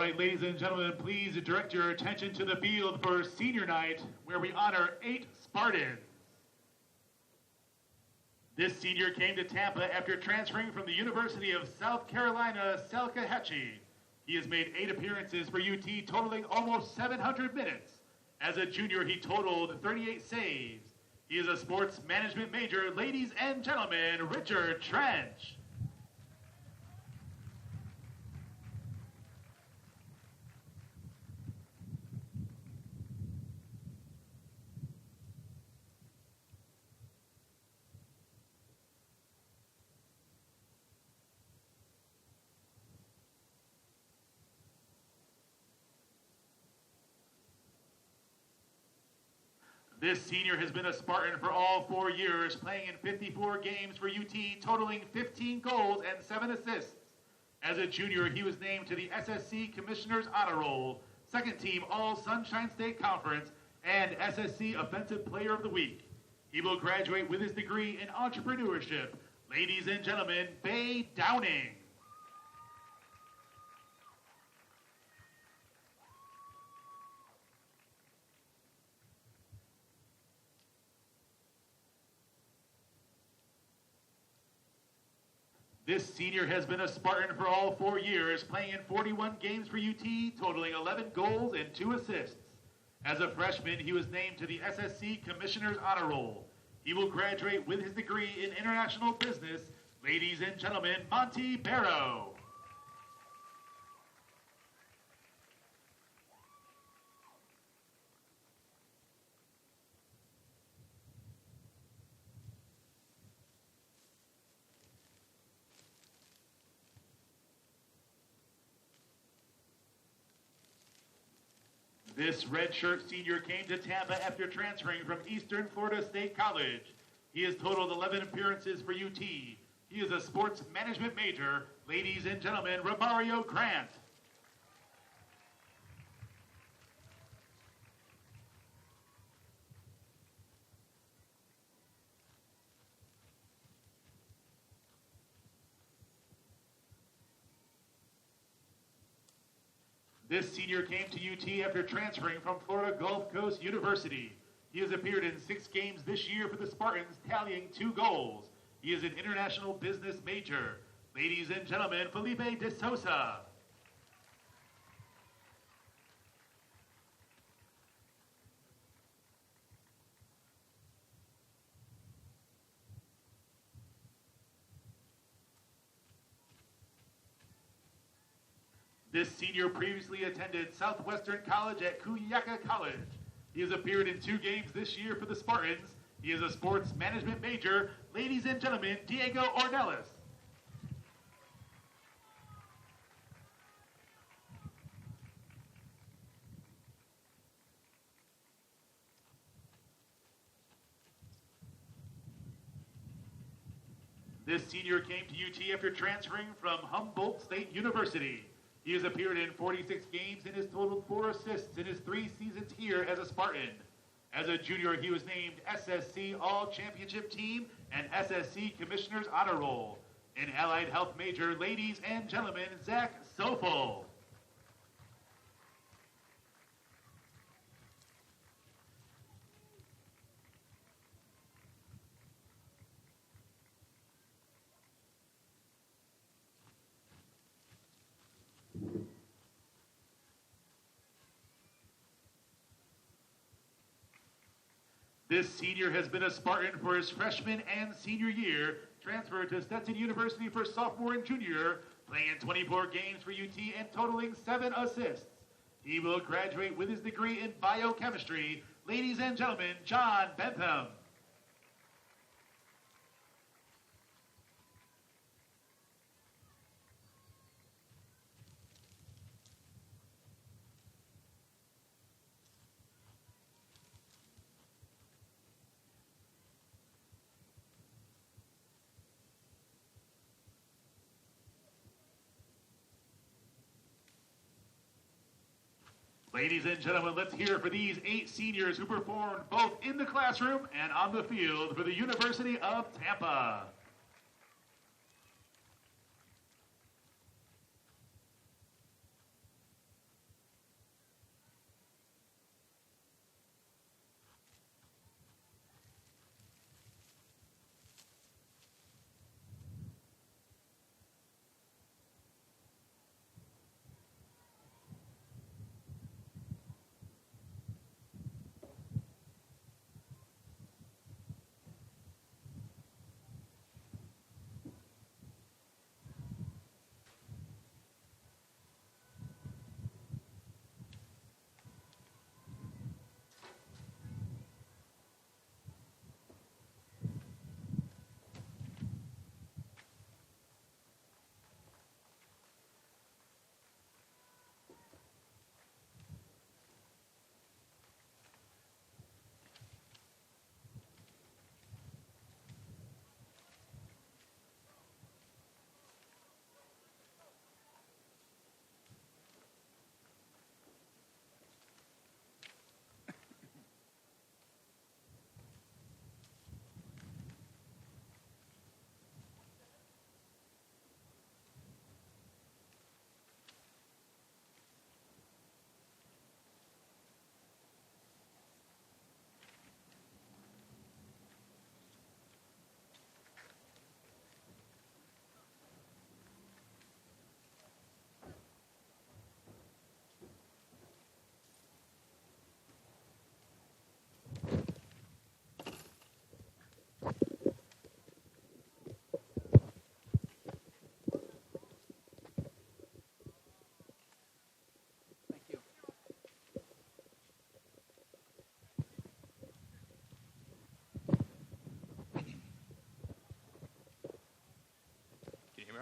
right, ladies and gentlemen, please direct your attention to the field for senior night, where we honor 8 Spartans. This senior came to Tampa after transferring from the University of South Carolina, Salkehatchie. He has made 8 appearances for UT, totaling almost 700 minutes. As a junior, he totaled 38 saves. He is a sports management major. Ladies and gentlemen, Richard Trench. This senior has been a Spartan for all 4 years, playing in 54 games for UT, totaling 15 goals and 7 assists. As a junior, he was named to the SSC Commissioner's Honor Roll, second team All-Sunshine State Conference, and SSC Offensive Player of the Week. He will graduate with his degree in entrepreneurship. Ladies and gentlemen, Bay Downing. This senior has been a Spartan for all 4 years, playing in 41 games for UT, totaling 11 goals and 2 assists. As a freshman, he was named to the SSC Commissioner's Honor Roll. He will graduate with his degree in international business. Ladies and gentlemen, Monty Barrow. This redshirt senior came to Tampa after transferring from Eastern Florida State College. He has totaled 11 appearances for UT. He is a sports management major. Ladies and gentlemen, Romario Grant. This senior came to UT after transferring from Florida Gulf Coast University. He has appeared in 6 games this year for the Spartans, tallying 2 goals. He is an international business major. Ladies and gentlemen, Felipe de Sosa. This senior previously attended Southwestern College at Cuyaka College. He has appeared in 2 games this year for the Spartans. He is a sports management major. Ladies and gentlemen, Diego Ornelas. This senior came to UT after transferring from Humboldt State University. He has appeared in 46 games and has totaled 4 assists in his 3 seasons here as a Spartan. As a junior, he was named SSC All-Championship Team and SSC Commissioner's Honor Roll. An allied health major, ladies and gentlemen, Zach Sofel. This senior has been a Spartan for his freshman and senior year, transferred to Stetson University for sophomore and junior, playing in 24 games for UT and totaling 7 assists. He will graduate with his degree in biochemistry. Ladies and gentlemen, John Bentham. Ladies and gentlemen, let's hear for these 8 seniors who performed both in the classroom and on the field for the University of Tampa.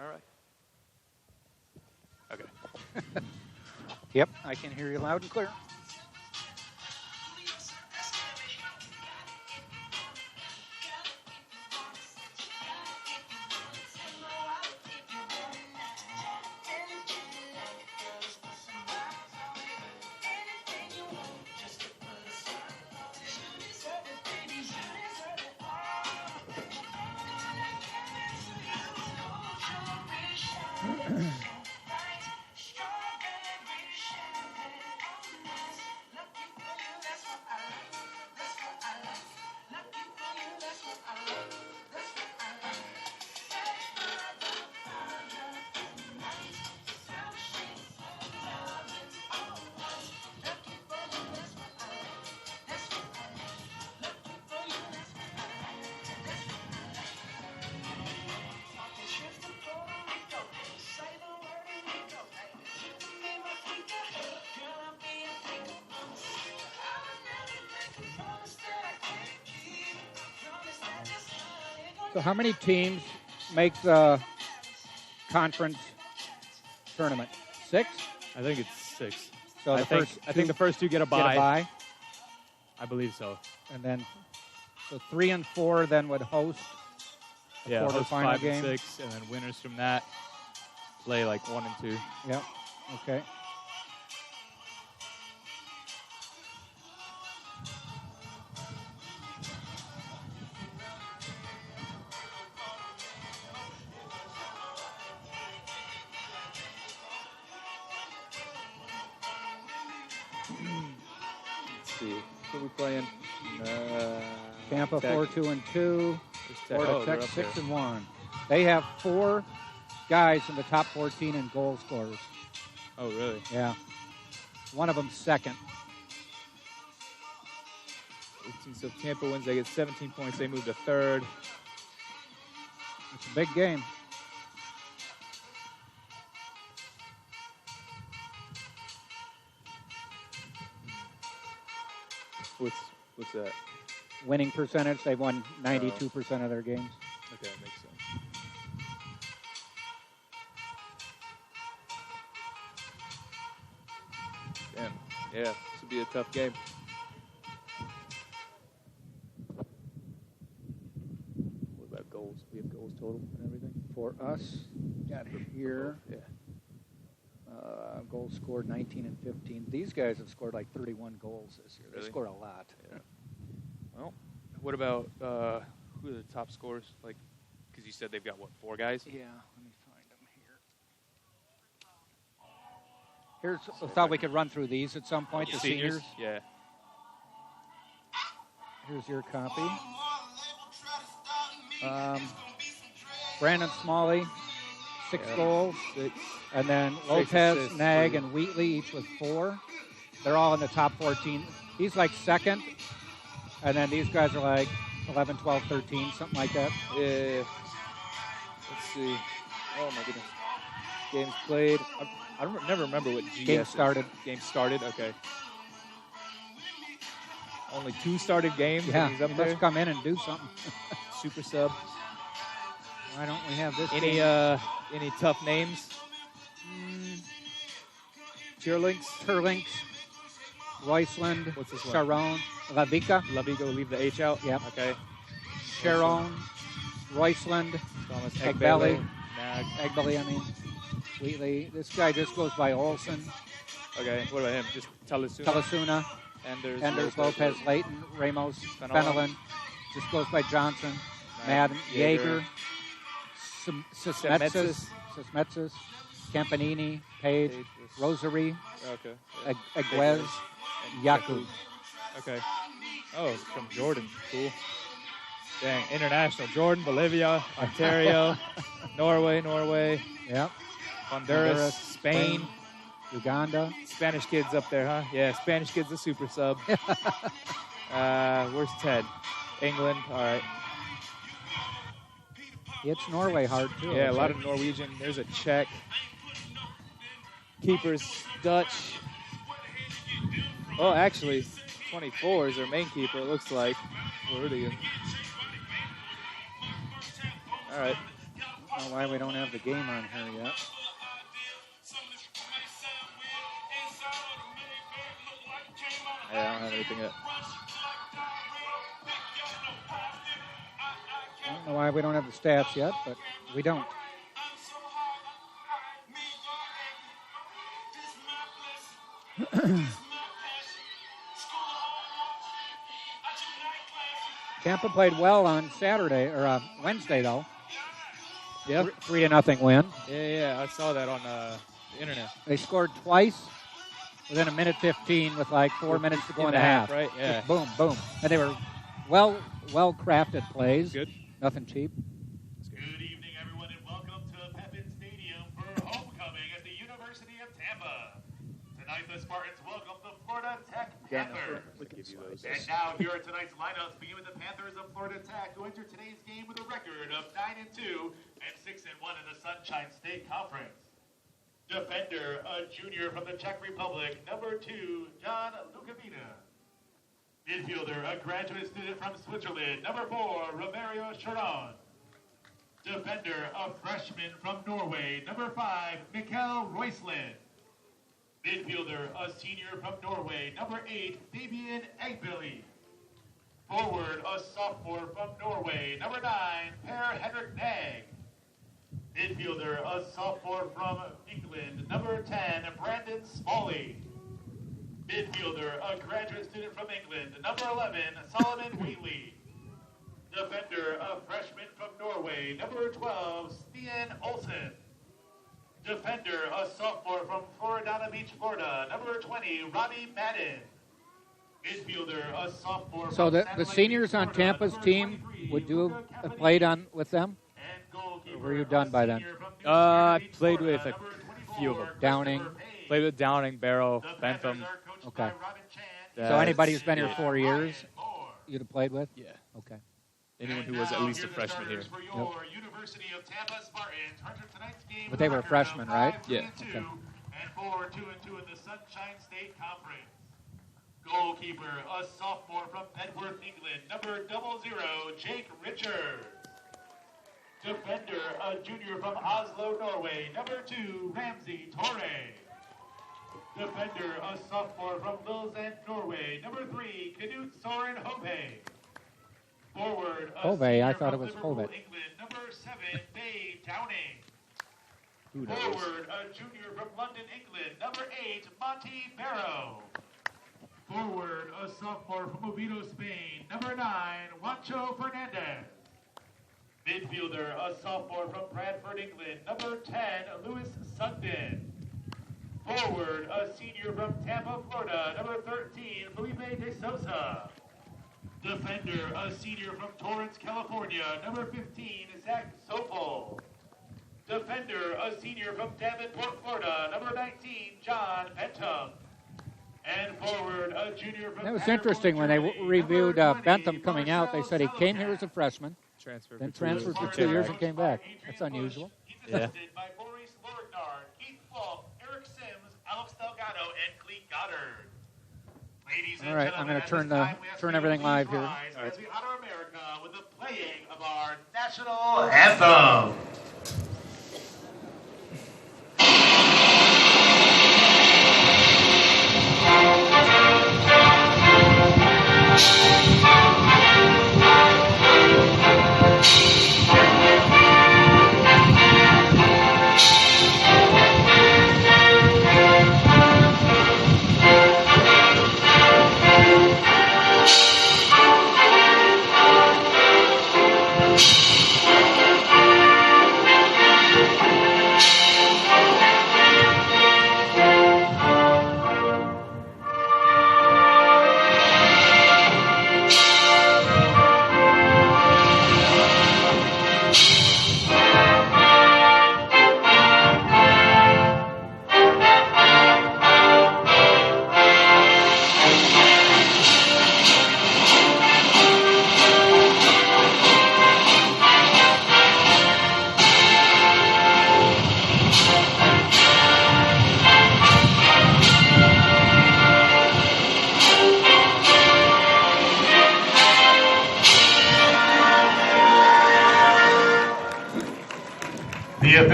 all right? Okay. Yep, I can hear you loud and clear. So how many teams make the conference tournament? 6? I think it's 6. So I think the first 2 get a bye. I believe so. And then, so 3 and 4 then would host the host quarterfinal 5 game. and 6, and then winners from that play like 1 and 2. Yep. Okay. Let's see. Who are we playing? Tampa Tech. 4-2-2. Florida Tech they're up 6-1. They have 4 guys in the top 14 in goal scorers. Oh, really? Yeah. One of them second. 18, so if Tampa wins, they get 17 points. They move to 3rd. It's a big game. What's that? Winning percentage, they've won 92% of their games. Okay, that makes sense. Damn. Yeah, this would be a tough game. What about goals? We have goals total and everything? For us, got here, Yeah. goals scored 19 and 15. These guys have scored like 31 goals this year. They Really? scored a lot. Yeah. Well, what about who are the top scorers? Like, because you said they've got, what, 4 guys? Yeah, let me find them here. I thought we could run through these at some point, the seniors. Yeah. Here's your copy. Brandon Smalley, 6 goals. 6. And then 6 Lopez, assists, Nag, 3. and Wheatley each with 4. They're all in the top 14. He's like second. And then these guys are like 11, 12, 13, something like that. Yeah. Let's see. Oh, my goodness. Games played. I never remember what GS Game is. started. Game started, okay. Only 2 started games. Yeah, and he's up he there. must come in and do something. Super sub. Why don't we have this Any game? any tough names? Cheerlinks. Turlinks, Royceland, What's this one? Sharon, Lavica, Lavigo, leave the H out. Yep. Okay. Sharon, Royceland, Thomas Egbeli. Nag. Egbeli, I mean, Wheatley. This guy just goes by Olson, Okay. What about him? Just Talasuna. Talasuna, Enders Lopez, Layton, Ramos, Fenelon. Fenelon. Just goes by Johnson, Nag, Madden, Jaeger. Yeager, Sismetsis, Campanini, Page, Page, Rosary, Okay. Aguez, Yaku. Okay. Oh, it's from Jordan. Cool. Dang. International. Jordan, Bolivia, Ontario, Norway, Yep. Honduras, Spain. Uganda. Spanish kids up there, huh? Yeah, Spanish kids, a super sub. Where's Ted? England. All right. It's Norway hard, too. Yeah, a lot of Norwegian. There's a Czech. Keepers, Dutch. Oh, actually, 24 is their main keeper, it looks like. Floridian. All right. don't know why we don't have the game on here yet. Yeah, I don't have anything yet. I don't know why we don't have the stats yet, but we don't. Tampa played well on Saturday or Wednesday, though. Yeah, 3-0 win. Yeah, I saw that on the internet. They scored twice within a minute 15 with like 4 minutes to go in the half. Right? Yeah. Just boom, boom, and they were well crafted plays. Good. Nothing cheap. Good evening, everyone, and welcome to Pepin Stadium for homecoming at the University of Tampa. Tonight, the Spartans welcome the Florida Tech Panthers. And now, here are tonight's lineups. Begin with the Panthers of Florida Tech, who enter today's game with a record of 9-2 and 6-1 in the Sunshine State Conference. Defender, a junior from the Czech Republic, number 2, John Lukavina. Midfielder, a graduate student from Switzerland, number 4, Romario Chiron. Defender, a freshman from Norway, number 5, Mikkel Royslin. Midfielder, a senior from Norway, number 8, Fabian Eggbili. Forward, a sophomore from Norway, number 9, Per Henrik Nag. Midfielder, a sophomore from England, number 10, Brandon Smalley. Midfielder, a graduate student from England, number 11, Solomon Wheatley. Defender, a freshman from Norway, number 12, Stian Olsen. Defender, a sophomore from Floridana Beach, Florida, number 20, Robbie Madden. Midfielder, a sophomore So from the Satellite seniors Beach, on Florida, Tampa's number team 23, would you Luca have Cavallini. played on with them? And goalkeeper, Or were you done by then? a senior from New I Jersey, played Florida, with a number 24, few of them. Downing. Christopher Payne. Played with Downing, Barrow, The Bentham. Panthers are coached Okay. by Robin Chan. So anybody who's been here Yeah. 4 years, Ryan Moore. you'd have played with? Yeah. Okay. Anyone And who was at now, least a the freshman here. starters for your University of Tampa Spartans. Enter tonight's game But with they a were record freshmen, of right? 5-2 Yeah. Okay. And 4-2 in the Sunshine State Conference. Goalkeeper, a sophomore from Bedworth, England, number 00, Jake Richards. Defender, a junior from Oslo, Norway, number 2, Ramsey Torre. Defender, a sophomore from Lausanne, Norway, number 3, Knut Soren Hove. Forward, a Hove, senior I thought from it was Liverpool, Hove. England, number 7, Dave Downing. Who knows? Forward, a junior from London, England, number 8, Monty Barrow. Forward, a sophomore from Oviedo, Spain, number 9, Juancho Fernandez. Midfielder, a sophomore from Bradford, England, number 10, Lewis Sugden. Forward, a senior from Tampa, Florida, number 13, Felipe de Sosa. Defender, a senior from Torrance, California, number 15, Zach Sopel. Defender, a senior from Davenport, Florida, number 19, John Bentham. And forward, a junior from That was Paderborn, interesting when they Germany, reviewed number 20, Bentham coming out. They Marcel said he came Solokat. here as a freshman, Transferred then for 2 years. transferred for Came 2 years back. and came back. That's unusual. He's Yeah. assisted by Maurice Lorgnar, Keith Falk, Eric Sims, Alex Delgado, and Cleet Goddard. Ladies and All right, I'm gentlemen, gonna at turn this the- time, we ask turn you to everything please live here. rise All right. as we honor America with the playing of our national anthem.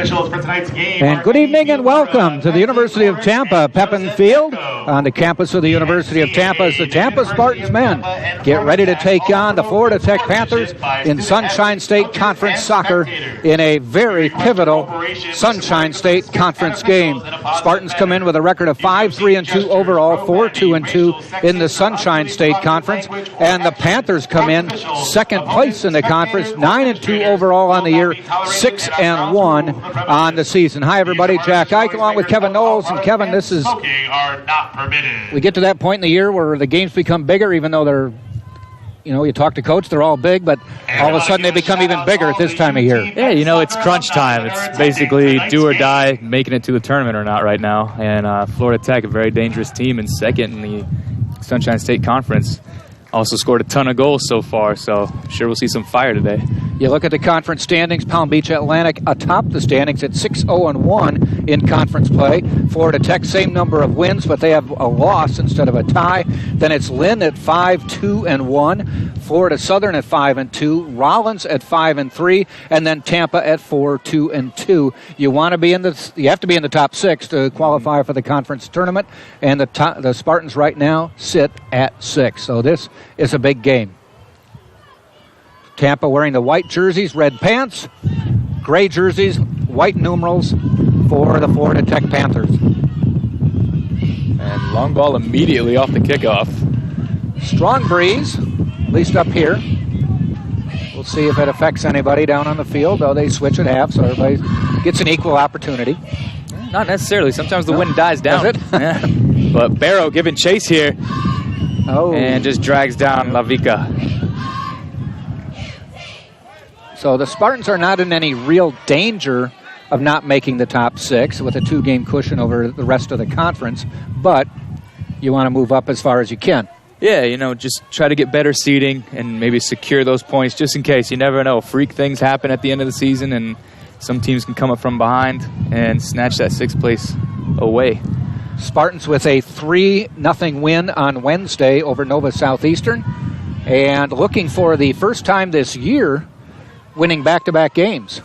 officials for tonight's game. And good evening and welcome to the University of Tampa Pepin Field. On the campus of the University of Tampa as the Tampa Spartans men get ready to take on the Florida Tech Panthers in Sunshine State Conference soccer in a very pivotal Sunshine State Conference game. Spartans come in with a record of 5-3-2 overall, 4-2-2 in the Sunshine State Conference, and the Panthers come in second place in the conference, 9-2 overall on the year, 6-1 on the season. Hi everybody, Jack Ike along with Kevin Knowles. And Kevin, this is, we get to that point in the year where the games become bigger, even though they're, you talk to coach, they're all big, but all of a sudden they become even bigger at this time of year. Yeah, it's crunch time. It's basically do or die, making it to the tournament or not right now. And Florida Tech, a very dangerous team, and second in the Sunshine State Conference. Also scored a ton of goals so far, so I'm sure we'll see some fire today. You look at the conference standings, Palm Beach Atlantic atop the standings at 6-0-1 in conference play. Florida Tech, same number of wins, but they have a loss instead of a tie. Then it's Lynn at 5-2-1, Florida Southern at 5-2, Rollins at 5-3, and then Tampa at 4-2-2. You have to be in the top six to qualify for the conference tournament, and the Spartans right now sit at 6. So this is a big game. Tampa wearing the white jerseys, red pants, gray jerseys, white numerals for the Florida Tech Panthers. And long ball immediately off the kickoff. Strong breeze, at least up here. We'll see if it affects anybody down on the field, though they switch at half, so everybody gets an equal opportunity. Not necessarily. Sometimes the wind dies down. Does it? Yeah. But Barrow giving chase here. And just drags down Lavica. So the Spartans are not in any real danger of not making the top six with a 2-game cushion over the rest of the conference, but you want to move up as far as you can. Yeah, just try to get better seeding and maybe secure those points just in case. You never know. Freak things happen at the end of the season, and some teams can come up from behind and snatch that 6th place away. Spartans with a 3-0 win on Wednesday over Nova Southeastern, and looking for the first time this year winning back-to-back games.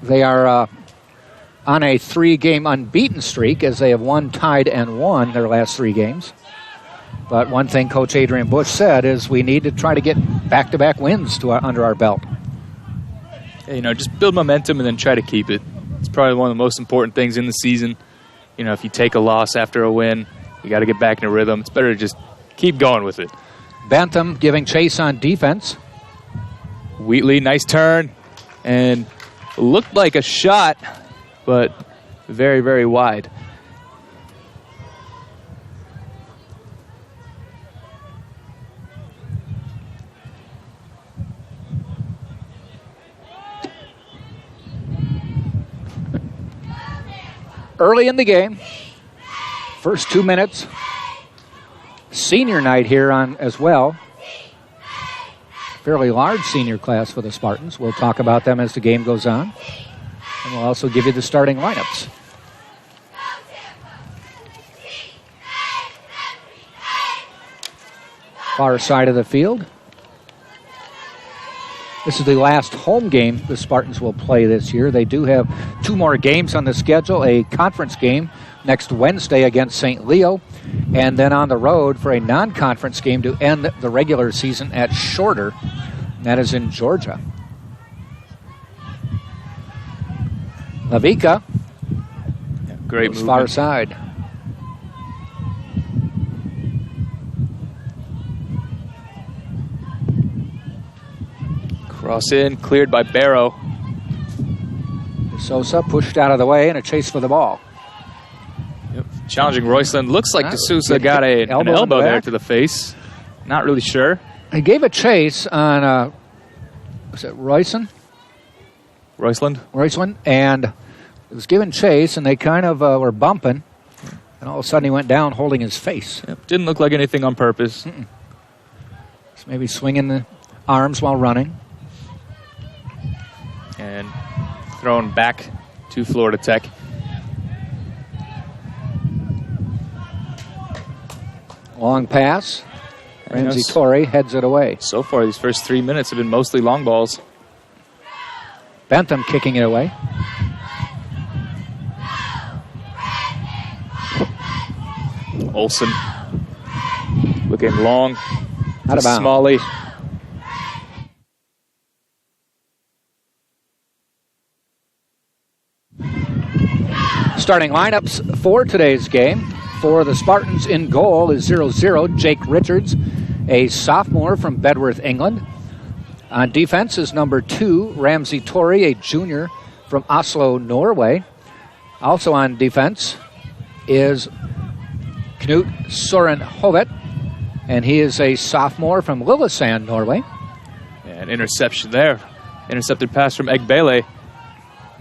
They are on a 3-game unbeaten streak as they have won, tied, and won their last 3 games. But one thing Coach Adrian Bush said is we need to try to get back-to-back wins under our belt. Yeah, just build momentum and then try to keep it. It's probably one of the most important things in the season. If you take a loss after a win, you got to get back in a rhythm. It's better to just keep going with it. Bentham giving chase on defense. Wheatley, nice turn, and looked like a shot, but very, very wide. Early in the game, first 2 minutes, senior night here on as well. Fairly large senior class for the Spartans. We'll talk about them as the game goes on. And we'll also give you the starting lineups. Far side of the field. This is the last home game the Spartans will play this year. They do have 2 more games on the schedule, a conference game next Wednesday against St. Leo, and then on the road for a non-conference game to end the regular season at Shorter. That is in Georgia. Lavica. Great move. Far side. Cross in, cleared by Barrow. Sosa pushed out of the way and a chase for the ball. Yep. Challenging Royceland. Looks like D'Souza got an elbow there to the face. Not really sure. He gave a chase on, was it Royceland? Royceland, and it was given chase, and they kind of were bumping, and all of a sudden he went down holding his face. Yep. Didn't look like anything on purpose. Just maybe swinging the arms while running. And thrown back to Florida Tech. Long pass. Ramsey Torrey heads it away. So far, these first 3 minutes have been mostly long balls. Bentham kicking it away. Olsen looking long. Out of bounds. Smalley. Starting lineups for today's game. For the Spartans, in goal is 0-0, Jake Richards, a sophomore from Bedworth, England. On defense is number 2, Ramsey Torrey, a junior from Oslo, Norway. Also on defense is Knut Soren Hovet, and he is a sophomore from Lillesand, Norway. An interception there. Intercepted pass from Egbele.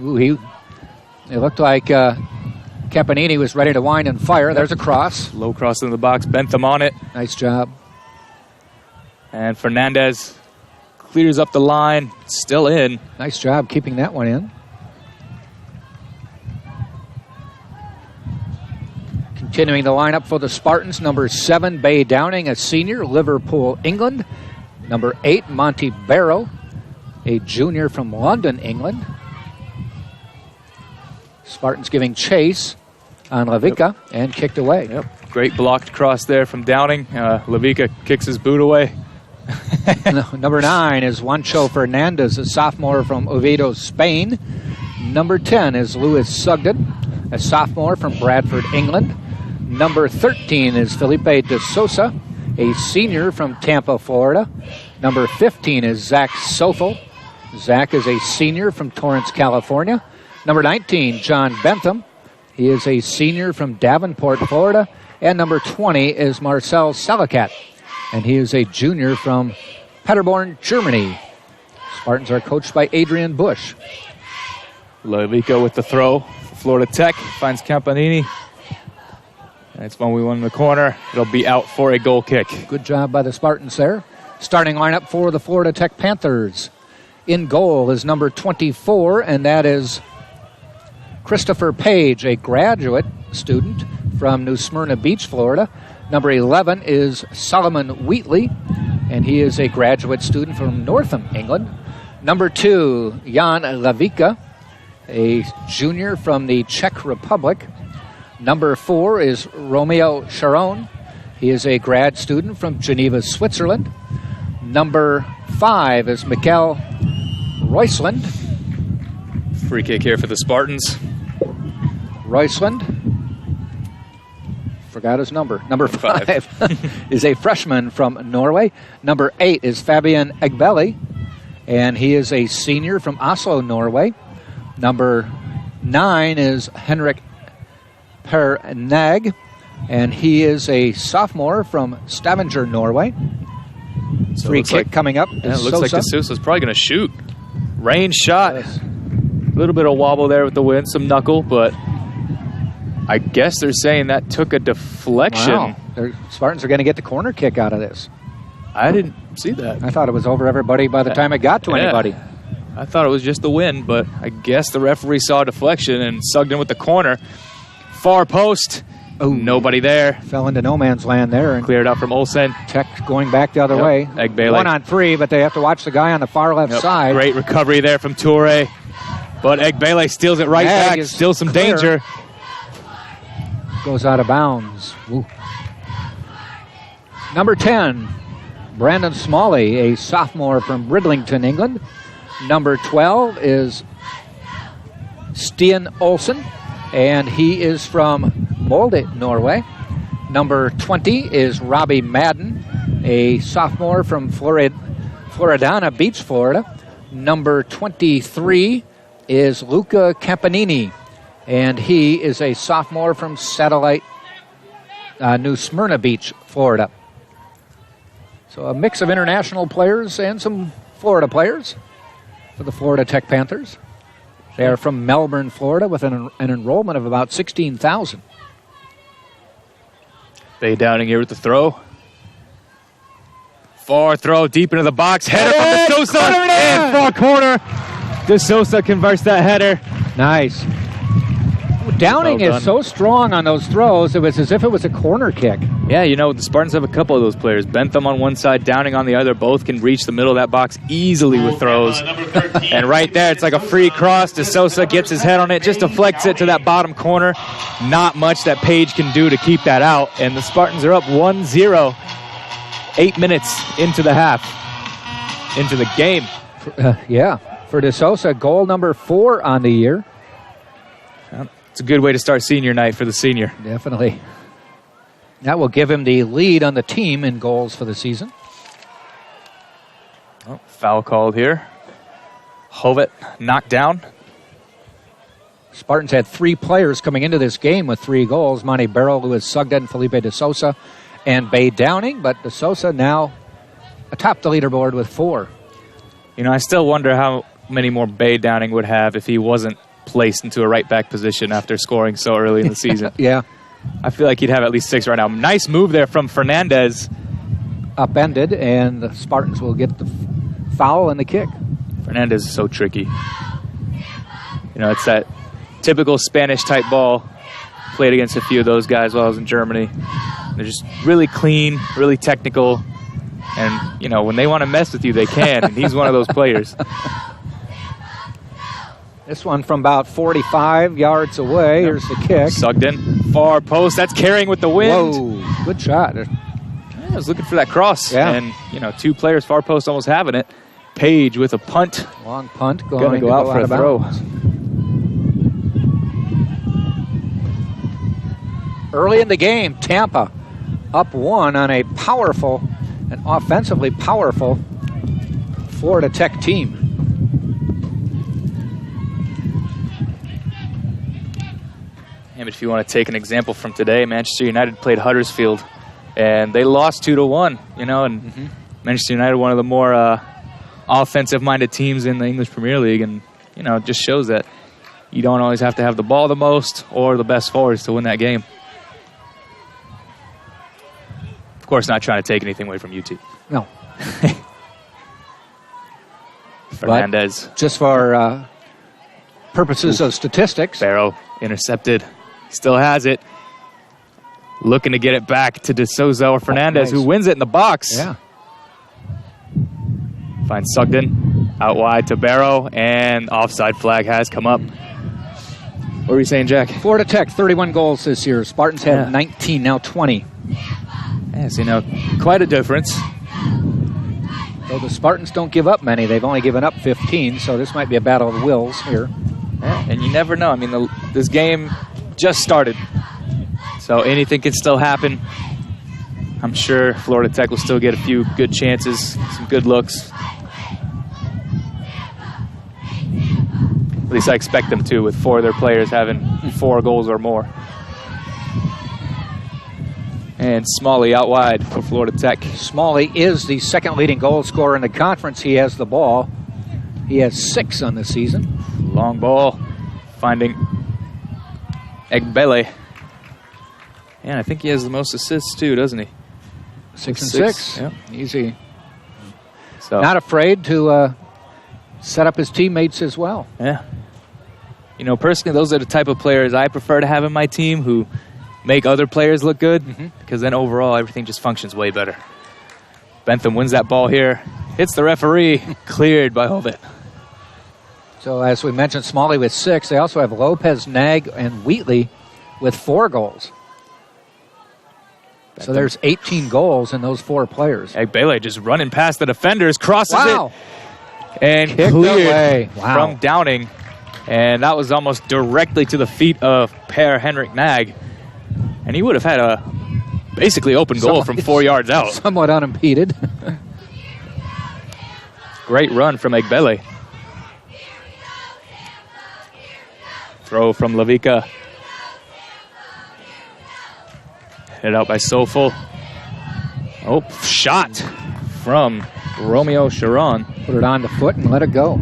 Ooh, it looked like Campanini was ready to wind and fire. There's a cross. Low cross in the box. Bentham on it. Nice job. And Fernandez clears up the line. Still in. Nice job keeping that one in. Continuing the lineup for the Spartans, number 7, Bay Downing, a senior, Liverpool, England. Number 8, Monty Barrow, a junior from London, England. Spartans giving chase on Levica and kicked away. Yep. Great blocked cross there from Downing. Levica kicks his boot away. Number 9 is Juancho Fernandez, a sophomore from Oviedo, Spain. Number 10 is Louis Sugden, a sophomore from Bradford, England. Number 13 is Felipe de Sosa, a senior from Tampa, Florida. Number 15 is Zach Sothel. Zach is a senior from Torrance, California. Number 19, John Bentham. He is a senior from Davenport, Florida. And number 20 is Marcel Salakat, and he is a junior from Paderborn, Germany. Spartans are coached by Adrian Bush. Levico with the throw. Florida Tech finds Campanini. That's when we won in the corner. It'll be out for a goal kick. Good job by the Spartans there. Starting lineup for the Florida Tech Panthers. In goal is number 24, and that is Christopher Page, a graduate student from New Smyrna Beach, Florida. Number 11 is Solomon Wheatley, and he is a graduate student from Northam, England. Number 2, Jan Levica, a junior from the Czech Republic. Number 4 is Romeo Sharon. He is a grad student from Geneva, Switzerland. Number 5 is Mikkel Roysland. Free kick here for the Spartans. Roysland, forgot his number. Number 5 is a freshman from Norway. Number 8 is Fabian Egbele, and he is a senior from Oslo, Norway. Number 9 is Henrik Per Nag, and he is a sophomore from Stavanger, Norway. So Free kick coming up. Yeah, it looks like De Sousa's probably going to shoot. Range shot. Yes. A little bit of wobble there with the wind, some knuckle, but I guess they're saying that took a deflection. Wow. Spartans are going to get the corner kick out of this. I didn't see that. I thought it was over everybody by the time it got to anybody. I thought it was just the wind, but I guess the referee saw a deflection and sucked in with the corner. Far post. Oh, nobody there. Fell into no man's land there. And cleared out from Olsen. Tech going back the other way. Egbele. 1 on 3, but they have to watch the guy on the far left side. Great recovery there from Toure. But Egbele steals it right back. Still some danger. Goes out of bounds. Ooh. Number 10, Brandon Smalley, a sophomore from Bridlington, England. Number 12 is Stian Olsen, and he is from Molde, Norway. Number 20 is Robbie Madden, a sophomore from Floridana Beach, Florida. Number 23 is Luca Campanini, and he is a sophomore from Satellite New Smyrna Beach, Florida. So a mix of international players and some Florida players for the Florida Tech Panthers. They are from Melbourne, Florida, with an enrollment of about 16,000. Bay Downing here with the throw. Far throw deep into the box. Header from De Sousa. And far corner. De Sousa converts that header. Nice. Downing Well is done. so strong on those throws, it was as if it was a corner kick. Yeah, you know, the Spartans have a couple of those players. Bentham on one side, Downing on the other. Both can reach the middle of that box easily with throws. And right there, it's like a free cross. DeSosa gets his head on it, just deflects it to that bottom corner. Not much that Page can do to keep that out. And the Spartans are up 1-0, 8 minutes into the half, into the game. Yeah, for DeSosa, goal number 4 on the year. It's a good way to start senior night for the senior. Definitely. That will give him the lead on the team in goals for the season. Oh, foul called here. Hovet knocked down. Spartans had 3 players coming into this game with 3 goals. Monty Barrow, Louis Sugden, Felipe DeSosa, and Bay Downing. But DeSosa now atop the leaderboard with 4. You know, I still wonder how many more Bay Downing would have if he wasn't placed into a right back position after scoring so early in the season. Yeah. I feel like he'd have at least 6 right now. Nice move there from Fernandez. Upended, and the Spartans will get the foul and the kick. Fernandez is so tricky. You know, it's that typical Spanish-type ball. Played against a few of those guys while I was in Germany. They're just really clean, really technical. And, you know, when they want to mess with you, they can. And he's one of those players. This one from about 45 yards away. Here's the kick. Sugden, far post. That's carrying with the wind. Whoa, good shot. I was looking for that cross. Yeah. And, you know, 2 players far post almost having it. Page with a punt. Long punt Going to go out for a throw. Early in the game, Tampa up 1 on an offensively powerful Florida Tech team. And if you want to take an example from today, Manchester United played Huddersfield, and they lost 2-1. You know, and Manchester United, one of the more offensive-minded teams in the English Premier League, and you know, it just shows that you don't always have to have the ball the most or the best forwards to win that game. Of course, not trying to take anything away from UT. No. Fernandez. But just for purposes of statistics. Barrow intercepted. Still has it. Looking to get it back to DeSosa or Fernandez, who wins it in the box. Yeah. Finds Sugden out wide to Barrow, and offside flag has come up. What were you saying, Jack? Florida Tech, 31 goals this year. Spartans have 19, now 20. Yes, you know, quite a difference. Though the Spartans don't give up many. They've only given up 15, so this might be a battle of wills here. Yeah, and you never know. I mean, this game just started, so anything can still happen. I'm sure Florida Tech will still get a few good chances, some good looks. At least I expect them to, with 4 of their players having 4 goals or more. And Smalley out wide for Florida Tech. Smalley is the second leading goal scorer in the conference. He has the ball. He has 6 on the season. Long ball, finding Egbele. And I think he has the most assists too, doesn't he? 6 and 6. Yeah. Easy. So not afraid to set up his teammates as well. Yeah. You know, personally, those are the type of players I prefer to have in my team, who make other players look good, because then overall everything just functions way better. Bentham wins that ball here. Hits the referee. Cleared by Hovet. So as we mentioned, Smalley with 6. They also have Lopez, Nag, and Wheatley with 4 goals. So there's 18 goals in those 4 players. Egbele just running past the defenders, crosses it, and Kicked cleared away. Wow. from Downing. And that was almost directly to the feet of Per-Henrik Nag. And he would have had a basically open goal from 4 yards out. Somewhat unimpeded. Great run from Egbele. Throw from Lavica. Headed out by Sofel. Oh, shot from Romeo Sharon. Put it on the foot and let it go.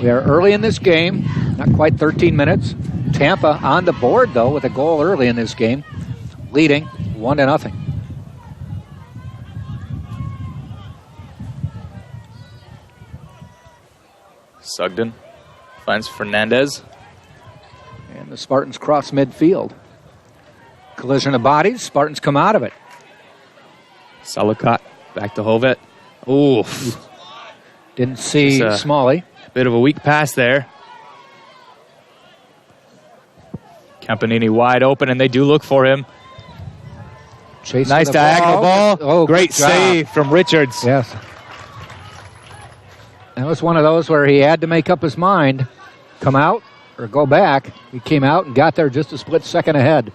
We are early in this game, not quite 13 minutes. Tampa on the board, though, with a goal early in this game, leading 1-0. Sugden finds Fernandez. And The Spartans cross midfield. Collision of bodies. Spartans come out of it. Salicott back to Hovet. Oof. Didn't see Smalley. Bit of a weak pass there. Campanini wide open, and they do look for him. Chasing nice diagonal ball. Oh, great save from Richards. Yes. That was one of those where he had to make up his mind. Come out or go back. He came out and got there just a split second ahead.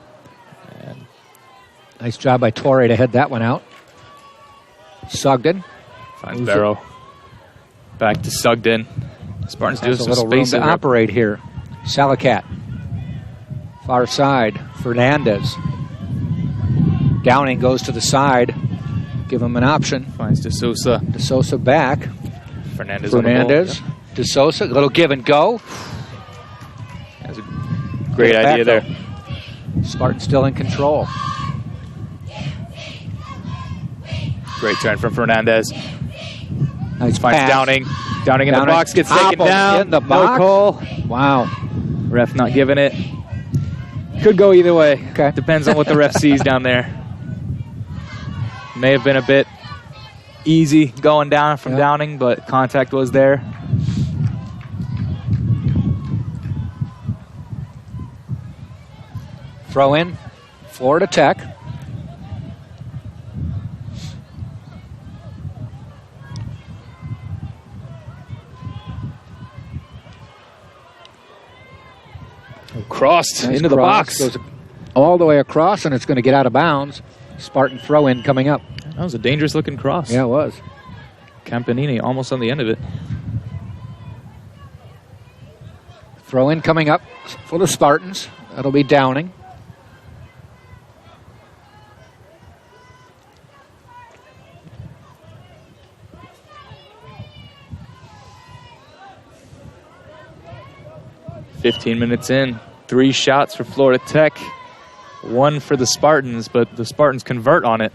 And nice job by Torre to head that one out. Sugden. Finds Barrow. Back to Sugden. Spartans do some little room space to operate here. Salacat. Far side. Fernandez. Downing goes to the side. Give him an option. Finds De Sousa. De Sousa back. Fernandez. De Sousa. Little give and go. That's a great idea there. Spartan still in control. Great turn from Fernandez. Nice Finds pass. Downing. Downing in the box. Gets taken down. In the box. No call. Wow. Ref not giving it. Could go either way. Okay. Depends on what the ref sees down there. May have been a bit easy going down from Downing, but contact was there. Throw in. Florida Tech. Crossed Nice into the box. Goes all the way across, and it's going to get out of bounds. Spartan throw-in coming up. That was a dangerous-looking cross. Yeah, it was. Campanini almost on the end of it. Throw-in coming up for the Spartans. That'll be Downing. .15 minutes in. 3 shots for Florida Tech. 1 for the Spartans, but the Spartans convert on it.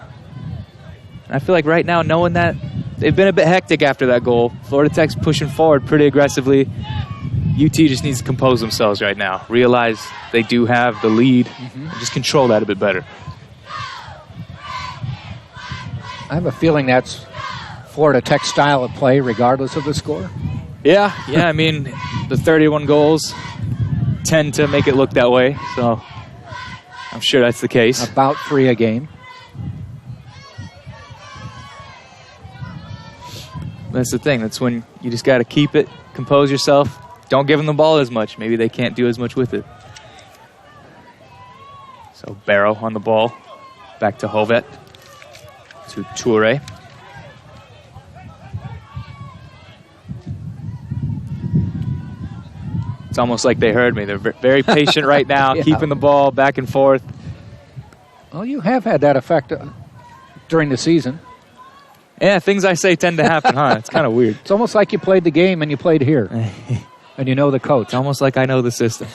And I feel like right now, knowing that they've been a bit hectic after that goal, Florida Tech's pushing forward pretty aggressively. UT just needs to compose themselves right now. Realize they do have the lead. And just control that a bit better. I have a feeling that's Florida Tech style of play, regardless of the score. Yeah, I mean, the 31 goals tend to make it look that way, so I'm sure that's the case. About 3 a game. That's the thing. That's when you just got to keep it, compose yourself. Don't give them the ball as much. Maybe they can't do as much with it. So Barrow on the ball. Back to Hovet. To Toure. It's almost like they heard me. They're very patient right now, keeping the ball back and forth. Well, you have had that effect during the season. Yeah, things I say tend to happen, huh? It's kind of weird. It's almost like you played the game and you played here. And you know the coach. It's almost like I know the system.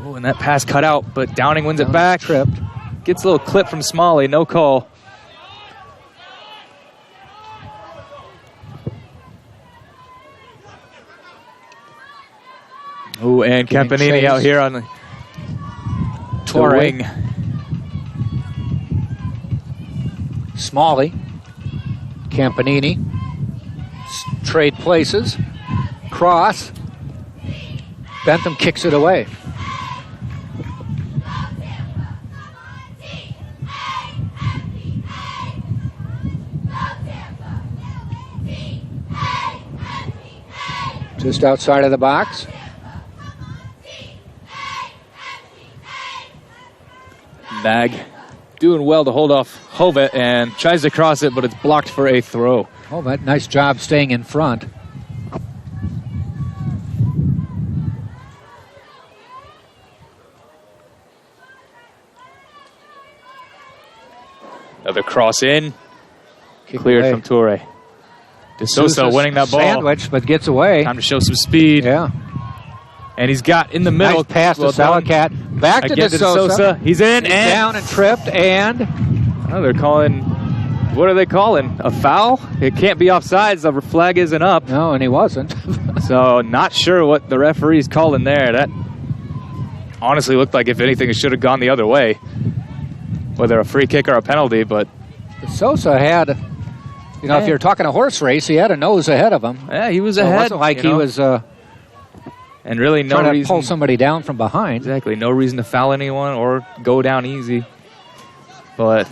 Oh, and that pass cut out, but Downing wins it back. Tripped. Gets a little clip from Smalley, no call. Oh, and Campanini out here on the wing. Smalley. Campanini. Trade places. Cross. Bentham kicks it away. Just outside of the box. Nag doing well to hold off Hovet and tries to cross it, but it's blocked for a throw. Hovet, nice job staying in front. Another cross in. Kick Cleared away. from Toure. De Sousa winning that ball. Sandwich, but gets away. Time to show some speed. Yeah. And he's got in the middle. Nice pass to Salacat. Back to De Sousa. He's in and down and tripped and... Oh, they're calling... What are they calling? A foul? It can't be offsides. The flag isn't up. No, and he wasn't. So not sure what the referee's calling there. That honestly looked like, if anything, it should have gone the other way. Whether a free kick or a penalty, but Sosa had, if you're talking a horse race, he had a nose ahead of him. Yeah, he was so ahead. It wasn't like he was and really no trying to reason pull somebody down from behind. Exactly, no reason to foul anyone or go down easy. But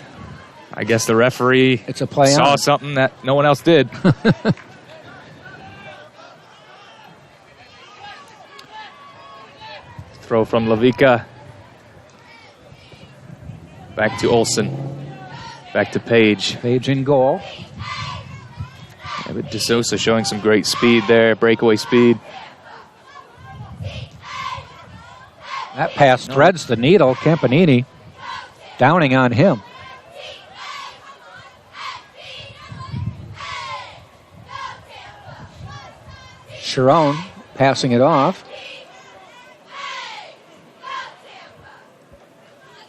I guess the referee it's a play saw on. something that no one else did. Throw from Lavica. Back to Olsen. Back to Page. Page in goal. Yeah, but DeSosa showing some great speed there, breakaway speed. That pass threads the needle. Campanini downing on him. Sharon passing it off.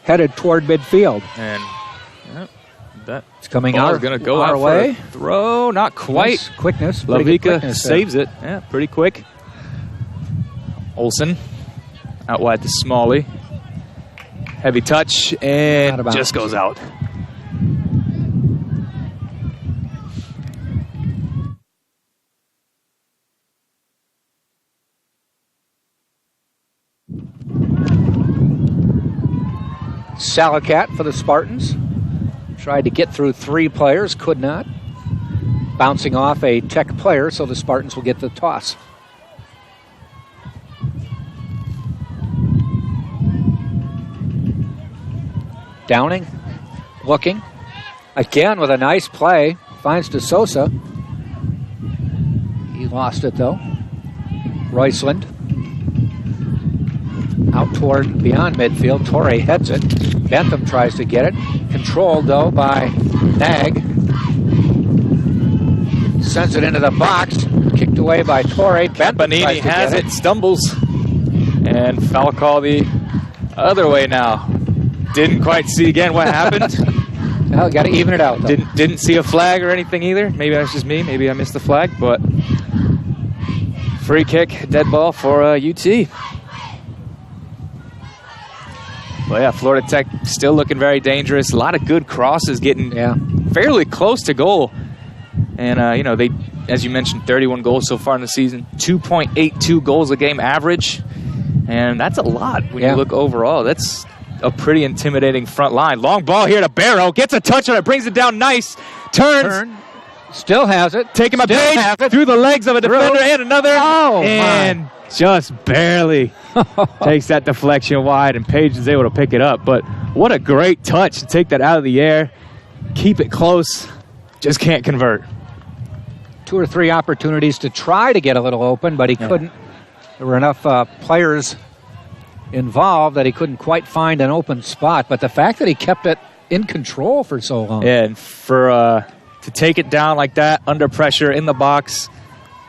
Headed toward midfield. And it's coming ball out. is going to go our out way. For a throw, not quite. Quickness. Lavica saves it. Yeah, pretty quick. Olsen out wide to Smalley. Heavy touch and just goes out. Salakat for the Spartans. Tried to get through 3 players, could not. Bouncing off a Tech player, so the Spartans will get the toss. Downing, looking. Again with a nice play. Finds DeSosa. He lost it though. Roysland. Out toward beyond midfield. Torre heads it. Bentham tries to get it. Controlled though by Nag. Sends it into the box. Kicked away by Torre. Campanini has it, stumbles. And foul call the other way now. Didn't quite see again what happened. Well, got to even it out though. Didn't see a flag or anything either. Maybe that's just me. Maybe I missed the flag, but free kick, dead ball for UT. Well, yeah, Florida Tech still looking very dangerous. A lot of good crosses, getting fairly close to goal. And, they, as you mentioned, 31 goals so far in the season. 2.82 goals a game average. And that's a lot when you look overall. That's a pretty intimidating front line. Long ball here to Barrow. Gets a touch on it, brings it down nice. Turns. Still has it. Taking my Page through the legs of a defender and another. And just barely takes that deflection wide, and Page is able to pick it up. But what a great touch to take that out of the air, keep it close, just can't convert. 2 or 3 opportunities to try to get a little open, but he couldn't. There were enough players involved that he couldn't quite find an open spot. But the fact that he kept it in control for so long. Yeah, and for to take it down like that, under pressure, in the box,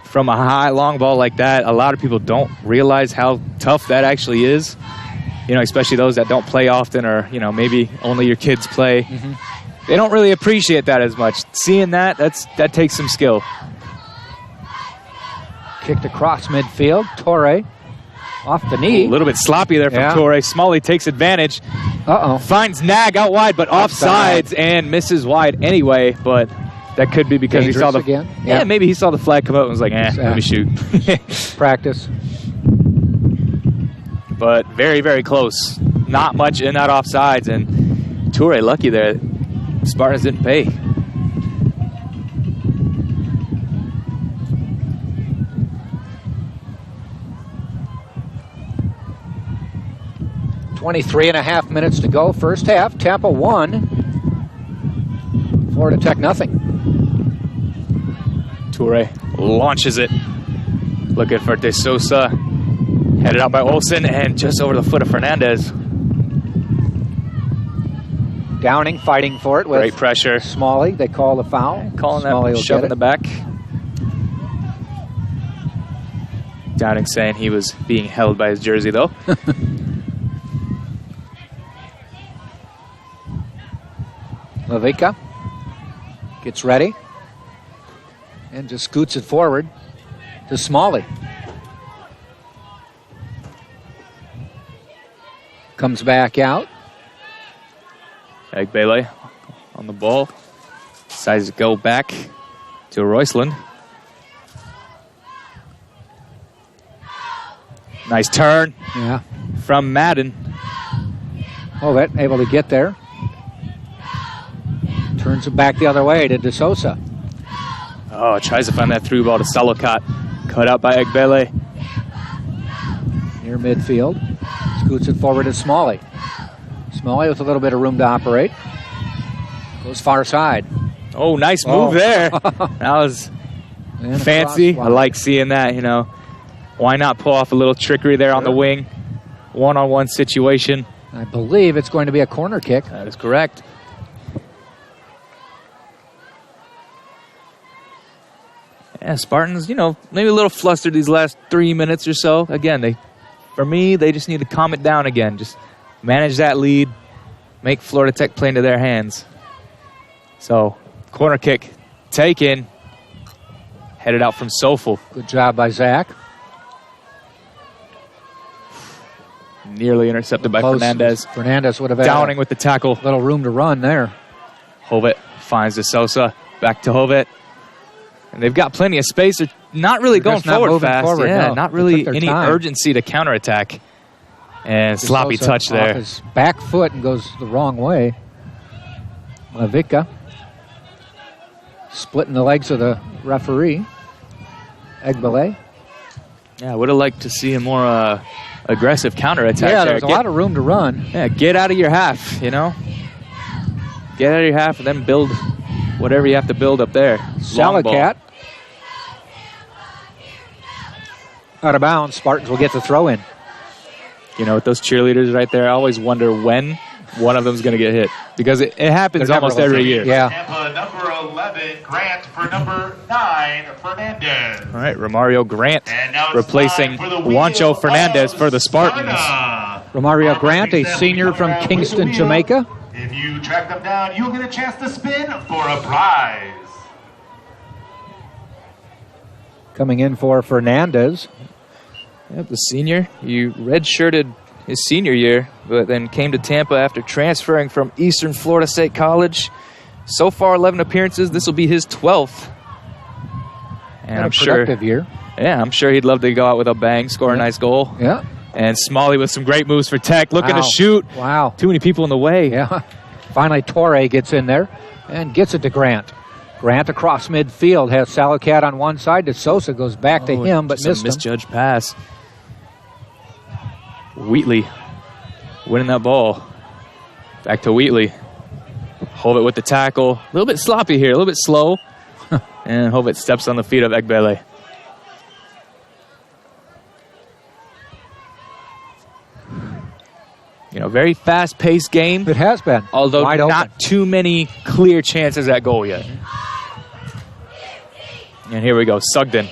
from a high, long ball like that, a lot of people don't realize how tough that actually is. Especially those that don't play often, or, maybe only your kids play. Mm-hmm. They don't really appreciate that as much. Seeing that takes some skill. Kicked across midfield. Torre off the knee. A little bit sloppy there from Torre. Smalley takes advantage. Finds Nag out wide, but offsides and misses wide anyway. But that could be because dangerous he saw the again. Yeah, maybe he saw the flag come out and was like, let me shoot. Practice. But very, very close. Not much in that offsides, and Torre lucky there. Spartans didn't pay. .23.5 minutes to go. First half, Tampa 1. Florida Tech nothing. Torre launches it. Looking for DeSosa. Headed out by Olsen and just over the foot of Fernandez. Downing fighting for it with great pressure. Smalley. They call the foul. Calling Smalley that shove in the back. Downing saying he was being held by his jersey though. Lavica gets ready and just scoots it forward. to Smalley. Comes back out. Egbele on the ball. Decides to go back to Roysland. Nice turn from Madden. Hovet able to get there. Turns it back the other way to DeSosa. Oh, tries to find that through ball to Salokat. Cut out by Egbele. Near midfield. Scoots it forward to Smalley. Smalley with a little bit of room to operate. Goes far side. Oh, nice move there. That was fancy. I like seeing that, you know. Why not pull off a little trickery there on the wing? One-on-one situation. I believe it's going to be a corner kick. That is correct. Yeah, Spartans, you know, maybe a little flustered these last 3 minutes or so. Again, for me, they just need to calm it down again. Just manage that lead, make Florida Tech play into their hands. So, corner kick taken, headed out from Sofel. Good job by Zach. Nearly intercepted by Fernandez. Fernandez would have had Downing with the tackle. Little room to run there. Hovet finds DeSosa. Back to Hovet. And they've got plenty of space. They're not really going forward fast. Not really any urgency to counterattack. And sloppy touch there. Off his back foot and goes the wrong way. Lavica splitting the legs of the referee. Egbele. Yeah, I would have liked to see a more aggressive counterattack. Yeah, there's a lot of room to run. Yeah, get out of your half, you know. Get out of your half and then build whatever you have to build up there. Salokat. Out of bounds. Spartans will get the throw in. You know, with those cheerleaders right there, I always wonder when one of them is going to get hit. Because it happens almost every year. Yeah. Tampa, number 11, Grant for number 9, Fernandez. All right, Romario Grant replacing Juancho Fernandez for the Spartans. Romario Grant, a senior from Kingston, Jamaica. If you track them down, you'll get a chance to spin for a prize. Coming in for Fernandez. Yep, the senior. He redshirted his senior year, but then came to Tampa after transferring from Eastern Florida State College. So far, 11 appearances. This will be his 12th. And I'm sure, productive year. Yeah, I'm sure he'd love to go out with a bang, score a nice goal. Yeah. And Smalley with some great moves for Tech, looking to shoot. Wow. Too many people in the way. Yeah. Finally, Torre gets in there and gets it to Grant. Grant across midfield has Salokat on one side. DeSosa goes back to him, but missed him. Misjudged pass. Wheatley winning that ball. Back to Wheatley. Hovet with the tackle. A little bit sloppy here, a little bit slow. And Hovet steps on the feet of Egbele. You know, very fast-paced game. It has been. Although Wide not open. too many clear chances at goal yet. And here we go. Sugden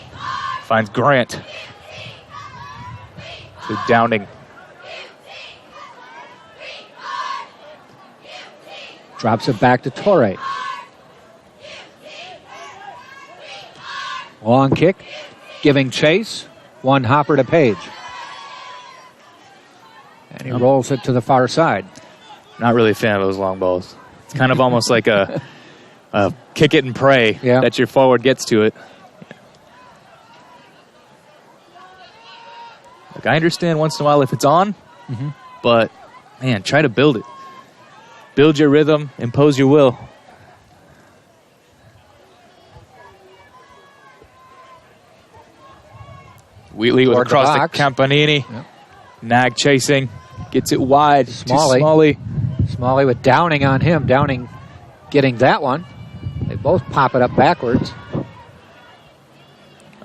finds Grant. To Downing. Drops it back to Torre. Long kick. Giving chase. One hopper to Page. And he rolls it to the far side. Not really a fan of those long balls. It's kind of almost like a kick it and pray that your forward gets to it. Like, I understand once in a while if it's on, but, man, try to build it. Build your rhythm, impose your will. Wheatley with across the Campanini. Yep. Nag chasing. Gets it wide. Smalley with Downing on him. Downing getting that one. They both pop it up backwards.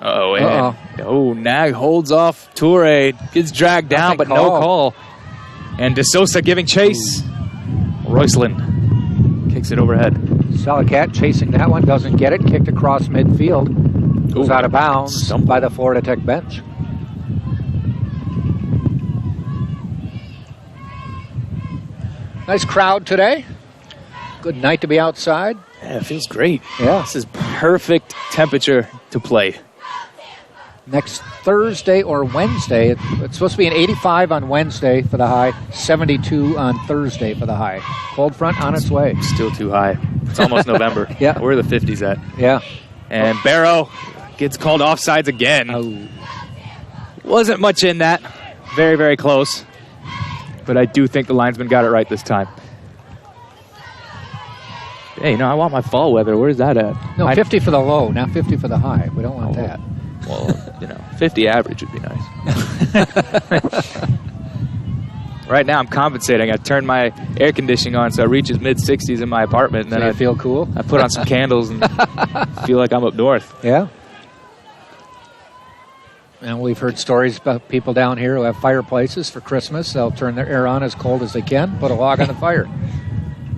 Nag holds off Toure. Gets dragged down, but no call. And DeSosa giving chase. Roysland kicks it overhead. Salokat chasing that one. Doesn't get it. Kicked across midfield. Goes out of bounds by the Florida Tech bench. Nice crowd today. Good night to be outside. Yeah, it feels great. Yeah. This is perfect temperature to play. next Thursday or Wednesday. It's supposed to be an 85 on Wednesday for the high, 72 on Thursday for the high. Cold front on its way. Still too high. It's almost November. Yeah. Where are the 50s at? Yeah. And Barrow gets called offsides again. Oh. Wasn't much in that. Very, very close. But I do think the linesman got it right this time. Hey, I want my fall weather. Where's that at? No, 50 for the low, not 50 for the high. We don't want that. Well, 50 average would be nice. Right now, I'm compensating. I turned my air conditioning on so it reaches mid-60s in my apartment. And then I feel cool? I put on some candles and feel like I'm up north. Yeah. And we've heard stories about people down here who have fireplaces for Christmas. They'll turn their air on as cold as they can, put a log on the fire.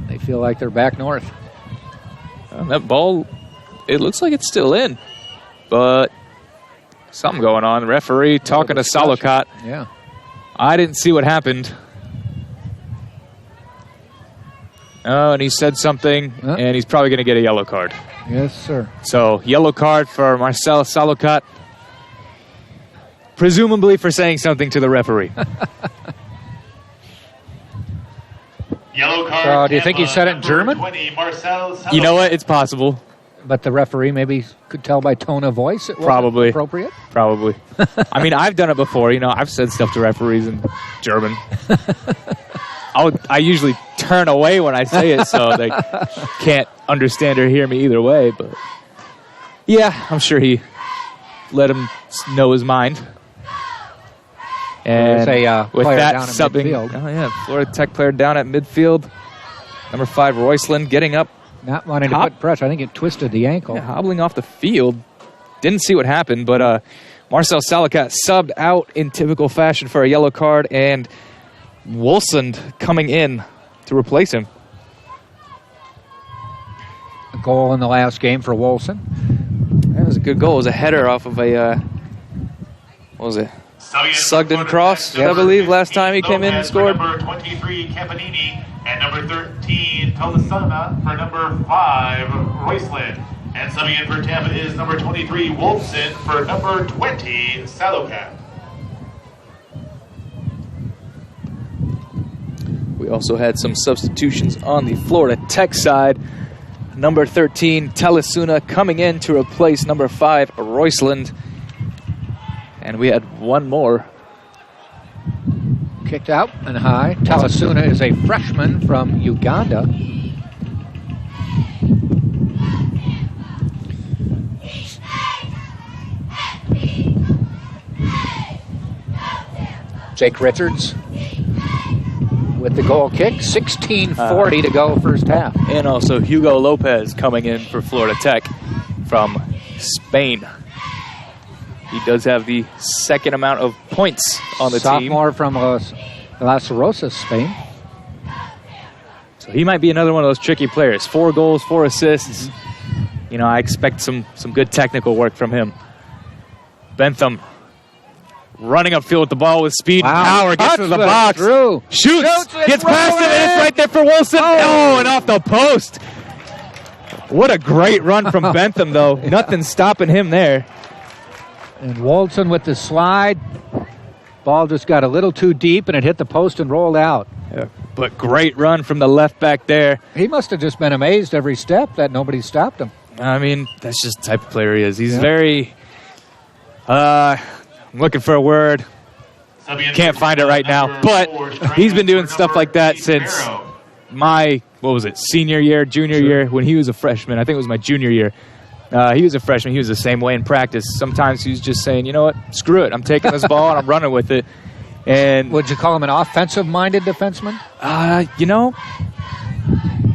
They feel like they're back north. That ball, it looks like it's still in. But something going on. The referee talking to Salokot. Yeah. I didn't see what happened. Oh, and he said something, and he's probably going to get a yellow card. Yes, sir. So, yellow card for Marcel Salokot, presumably for saying something to the referee. Yellow card. So, do you think he said it in German? 20, Marcel Salokot. You know what? It's possible. But the referee maybe could tell by tone of voice it wasn't Probably. appropriate? Probably. I mean, I've done it before. I've said stuff to referees in German. I usually turn away when I say it, so they can't understand or hear me either way. But yeah, I'm sure he let him know his mind. And with that subbing, Florida Tech player down at midfield. Number 5, Roysland, getting up. Not wanting to put pressure. I think it twisted the ankle. Yeah, hobbling off the field. Didn't see what happened, but Marcel Salokot subbed out in typical fashion for a yellow card, and Wolsund coming in to replace him. A goal in the last game for Wolsund. That was a good goal. It was a header off of a, what was it? Sugden cross, I believe, last time he came in and scored. Number 23, Campanini, and number 13, Tolasana for number 5, Roysland. And subbing in for Tampa is number 23, Wolfson, for number 20, Salokot. We also had some substitutions on the Florida Tech side. Number 13, Talasuna, coming in to replace number 5, Roysland. And we had one more. Kicked out and high. Talasuna is a freshman from Uganda. Jake Richards with the goal kick. 16:40 to go first half. And also Hugo Lopez coming in for Florida Tech from Spain. He does have the second amount of points on the team. Sophomore from Las Rosas, Spain. So he might be another one of those tricky players. 4 goals, 4 assists. I expect some good technical work from him. Bentham running upfield with the ball with speed and power. Gets to the box. Shoots. Gets past it, and it's right there for Wilson. Oh, and off the post. What a great run from Bentham, though. Nothing stopping him there. And Wolson with the slide. Ball just got a little too deep, and it hit the post and rolled out. Yeah, but great run from the left back there. He must have just been amazed every step that nobody stopped him. I mean, that's just the type of player he is. He's very... I'm looking for a word. Can't find it right now. But he's been doing stuff like that since my, senior year, junior year, when he was a freshman. I think it was my junior year. He was a freshman. He was the same way in practice. Sometimes he was just saying, you know what, screw it. I'm taking this ball and I'm running with it. And would you call him an offensive-minded defenseman?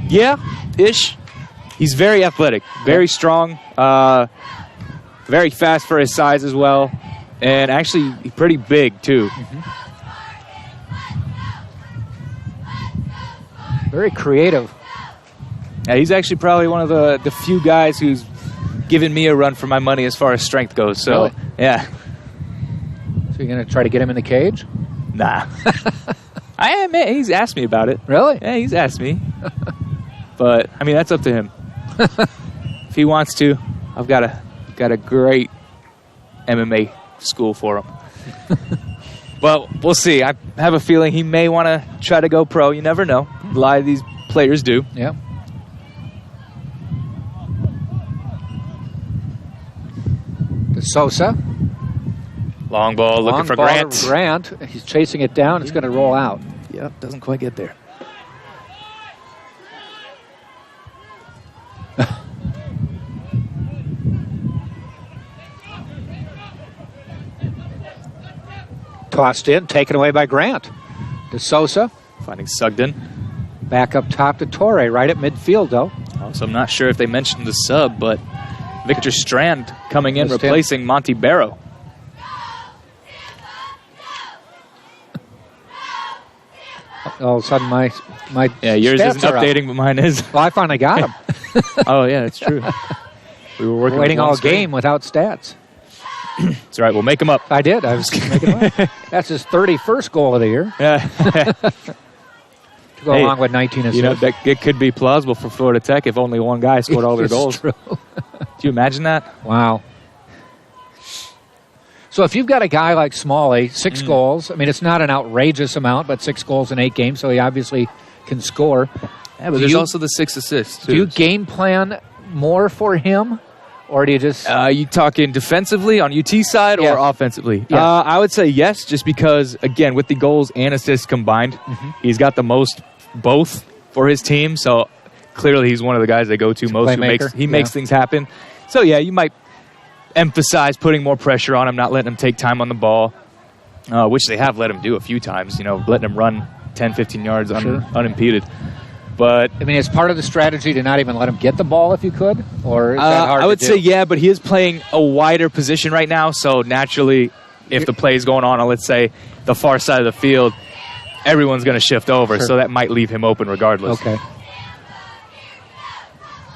Yeah, ish. He's very athletic, very strong, very fast for his size as well, and actually pretty big too. Very creative. Yeah, he's actually probably one of the few guys who's given me a run for my money as far as strength goes. So, really? Yeah. So you're going to try to get him in the cage? Nah. I admit, he's asked me about it. Really? Yeah, he's asked me. But, I mean, that's up to him. If he wants to, I've got a great MMA school for him. Well, we'll see. I have a feeling he may want to try to go pro. You never know. A lot of these players do. Yeah. Sosa. Long ball looking Long for ball Grant. to Grant. He's chasing it down. It's going to roll out. Yep, doesn't quite get there. Tossed in, taken away by Grant. To Sosa. Finding Sugden. Back up top to Torre, right at midfield, though. So I'm not sure if they mentioned the sub, but Victor Strand coming in, Missed replacing Monty Barrow. All of a sudden, my yours stats isn't are up. updating, but mine is. Well, I finally got him. Oh, yeah, that's true. We were working Waiting with one all screen. game without stats. That's right. We'll make them up. I did. I was making it up. That's his 31st goal of the year. Yeah. To go Hey, along with 19 assists. You know, it could be plausible for Florida Tech if only one guy scored all their It's goals. true. Do you imagine that? Wow. So if you've got a guy like Smalley, 6 goals, I mean, it's not an outrageous amount, but 6 goals in 8 games, so he obviously can score. Yeah, but there's also the 6 assists, too. Do you game plan more for him, or do you just... You talking defensively on UT side Yes. or offensively? Yes. I would say yes, just because, again, with the goals and assists combined, he's got the most both for his team. So clearly he's one of the guys they go to most. Playmaker. He makes things happen. So, yeah, you might emphasize putting more pressure on him, not letting him take time on the ball, which they have let him do a few times, letting him run 10, 15 yards unimpeded. But I mean, it's part of the strategy to not even let him get the ball if you could? Or is that hard I would to say do? yeah, but he is playing a wider position right now, so naturally, if the play is going on let's say, the far side of the field, everyone's going to shift over, Sure. so that might leave him open regardless. Okay.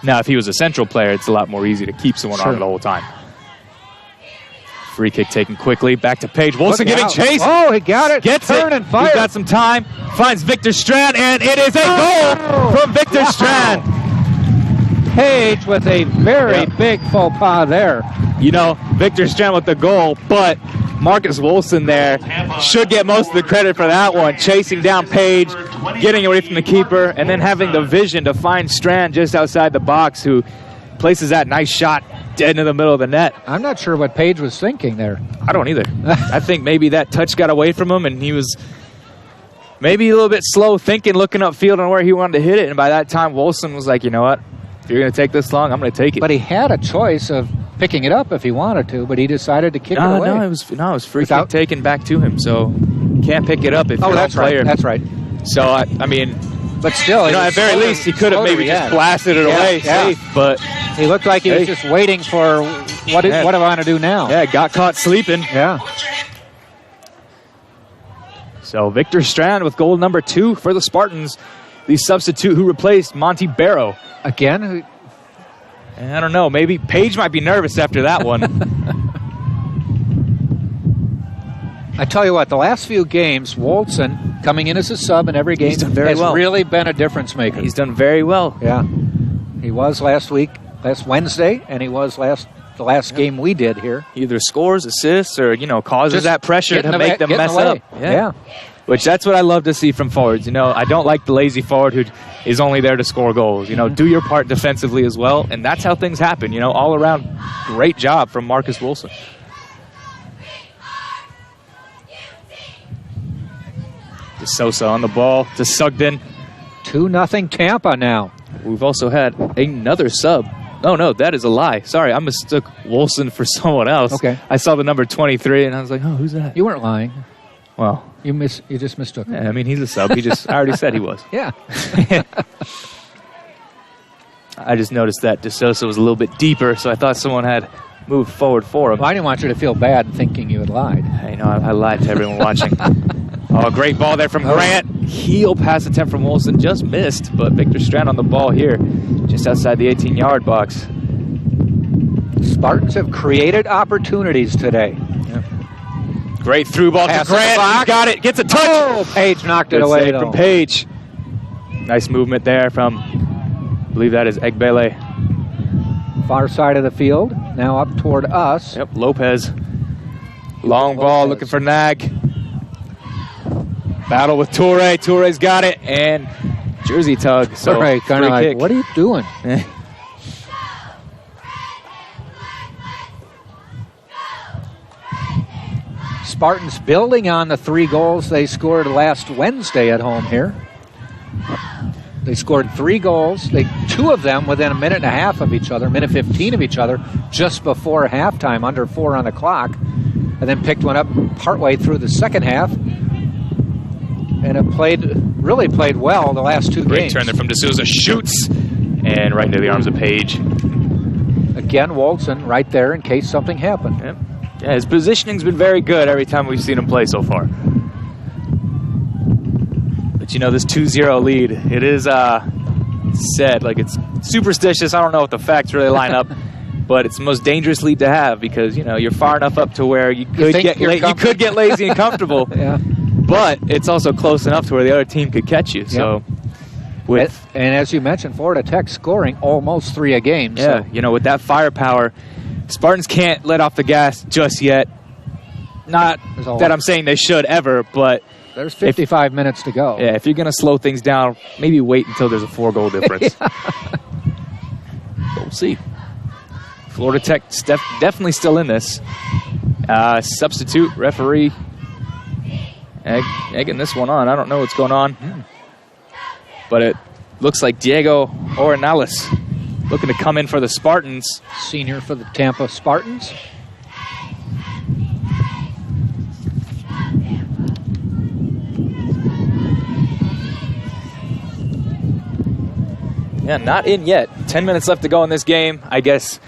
Now, if he was a central player, it's a lot more easy to keep someone on the whole time. Free kick taken quickly. Back to Page. Wilson Look giving out. chase. Oh, he got it. Gets Turn it. and fire. He's got some time. Finds Victor Strand, and it is a goal from Victor Strand. Page with a very big faux pas there. Victor Strand with the goal, but Marcus Wilson there should get most of the credit for that one. Chasing down Page, getting away from the keeper, and then having the vision to find Strand just outside the box, who places that nice shot dead into the middle of the net. I'm not sure what Page was thinking there. I don't either. I think maybe that touch got away from him, and he was maybe a little bit slow thinking, looking upfield on where he wanted to hit it, and by that time, Wilson was like, you know what? If you're going to take this long, I'm going to take it. But he had a choice of picking it up if he wanted to, but he decided to kick it away. No, it was free kick taken back to him, so can't pick it up if you're that's a player. right. That's right. So, I mean, but still, at very least, he could have maybe just blasted it away safe, but he looked like he was just waiting for what do I want to do now? Yeah, got caught sleeping. Yeah. So Victor Strand with goal number 2 for the Spartans, the substitute who replaced Monty Barrow. Again? I don't know. Maybe Page might be nervous after that one. I tell you what, the last few games, Woldson, coming in as a sub in every game, has really been a difference maker. He's done very well. Yeah. He was last Wednesday, and he was the last game we did here. Either scores, assists, or, causes Just that pressure to make them mess up. Yeah. Which that's what I love to see from forwards. I don't like the lazy forward who is only there to score goals. Do your part defensively as well, and that's how things happen. All around, great job from Marcus Wilson. To Sosa on the ball, to Sugden. 2-0 Tampa now. We've also had another sub. Oh, no, that is a lie. Sorry, I mistook Wilson for someone else. Okay. I saw the number 23, and I was like, oh, who's that? You weren't lying. Well, you just mistook him. Yeah, I mean, he's a sub. I already said he was. Yeah. I just noticed that De Sosa was a little bit deeper, so I thought someone had moved forward for him. Well, I didn't want you to feel bad thinking you had lied. I lied to everyone watching. Oh, great ball there from Grant. Heel pass attempt from Wilson. Just missed, but Victor Strand on the ball here, just outside the 18-yard box. Spartans have created opportunities today. Yep. Great through ball Pass to Grant. He's got it. Gets a touch. Oh, Page knocked it away, though. From Page. Nice movement there from, I believe that is Egbele. Far side of the field. Now up toward us. Yep, Lopez. Long ball looking for Nag. Battle with Torre. Torre's got it, and jersey tug. So Torre kind of like, kick. what are you doing? Spartans building on the 3 goals they scored last Wednesday at home here. They scored 3 goals. 2 of them within a minute and a half of each other, minute 15 of each other, just before halftime, under 4 on the clock, and then picked one up partway through the second half. And it really played well the last 2 Great games. turn there from D'Souza. Shoots, and right into the arms of Page. Again, Woldson right there in case something happened. Yep. Yeah, his positioning's been very good every time we've seen him play so far. But you know, this 2-0 lead, it is said, like, it's superstitious. I don't know if the facts really line up, but it's the most dangerous lead to have because, you know, you're far enough up to where you could get lazy and comfortable. Yeah. But it's also close enough to where the other team could catch you. So, and as you mentioned, Florida Tech scoring almost 3 a game. Yeah, so. you know, with that firepower, Spartans can't let off the gas just yet. Not that I'm saying they should ever, but there's 55 minutes to go. Yeah, if you're going to slow things down, maybe wait until there's a 4-goal difference. But we'll see. Florida Tech definitely still in this. Substitute referee egging this one on. I don't know what's going on. But it looks like Diego Orenales looking to come in for the Spartans. Senior for the Tampa Spartans. Yeah, not in yet. 10 minutes left to go in this game. I guess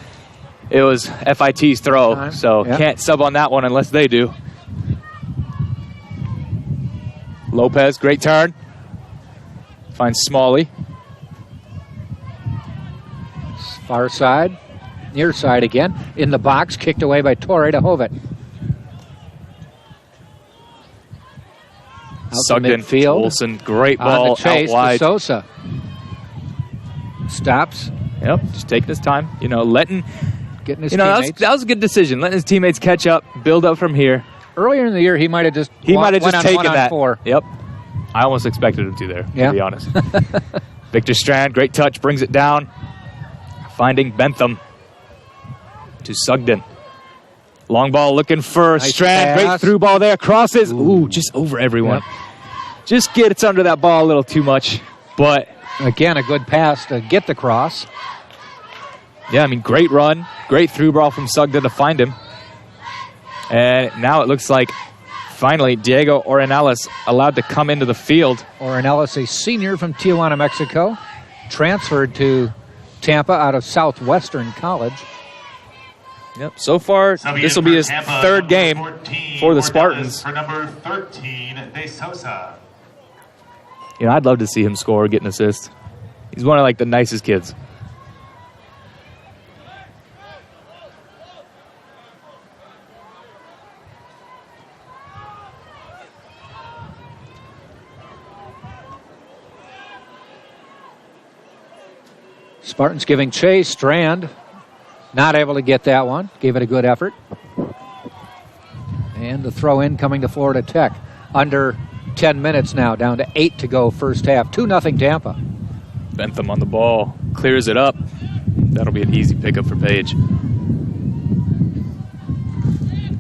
it was FIT's throw, so can't sub on that one unless they do. Lopez, great turn. Finds Smalley. Far side, near side again. In the box, kicked away by Torre to Hovet. Sugden, Olsen, great ball on the chase out wide. To Sosa. Stops. Yep, just taking his time. You know, getting his teammates. That was a good decision. Letting his teammates catch up, build up from here. Earlier in the year, he might have just taken that. 4. Yep. I almost expected him to there, to be honest. Victor Strand, great touch, brings it down. Finding Bentham to Sugden. Long ball looking for Strand. Pass. Great through ball there. Crosses. Ooh, just over everyone. Yep. Just gets under that ball a little too much. But again, a good pass to get the cross. Yeah, I mean, great run. Great through ball from Sugden to find him. And now it looks like finally Diego Orenales allowed to come into the field. Orenales, a senior from Tijuana, Mexico, transferred to Tampa out of Southwestern College. Yep. So far, this will be his Tampa, 3rd game for the Spartans. For number 13, De Sosa. You know, I'd love to see him score, get an assist. He's one of, like, the nicest kids. Spartans giving chase. Strand not able to get that one. Gave it a good effort. And the throw in coming to Florida Tech. Under 10 minutes now, down to 8 to go first half. 2-0 Tampa. Bentham on the ball. Clears it up. That'll be an easy pickup for Page.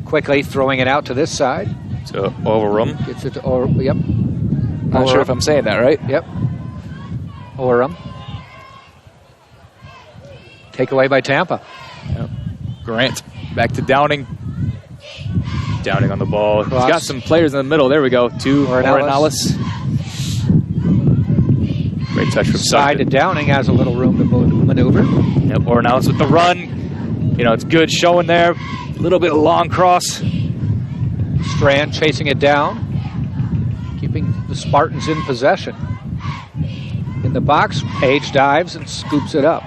Quickly throwing it out to this side. To Overum. Gets it to yep. Not sure if I'm saying that right. Yep. Overum. Take away by Tampa. Yep. Grant back to Downing. Downing on the ball. Cross. He's got some players in the middle. There we go. To Orenales. Great touch from Side Sugden. to Downing has a little room to maneuver. Yep. Orenales with the run. You know, it's good showing there. A little bit of long cross. Strand chasing it down. Keeping the Spartans in possession. In the box, Page dives and scoops it up.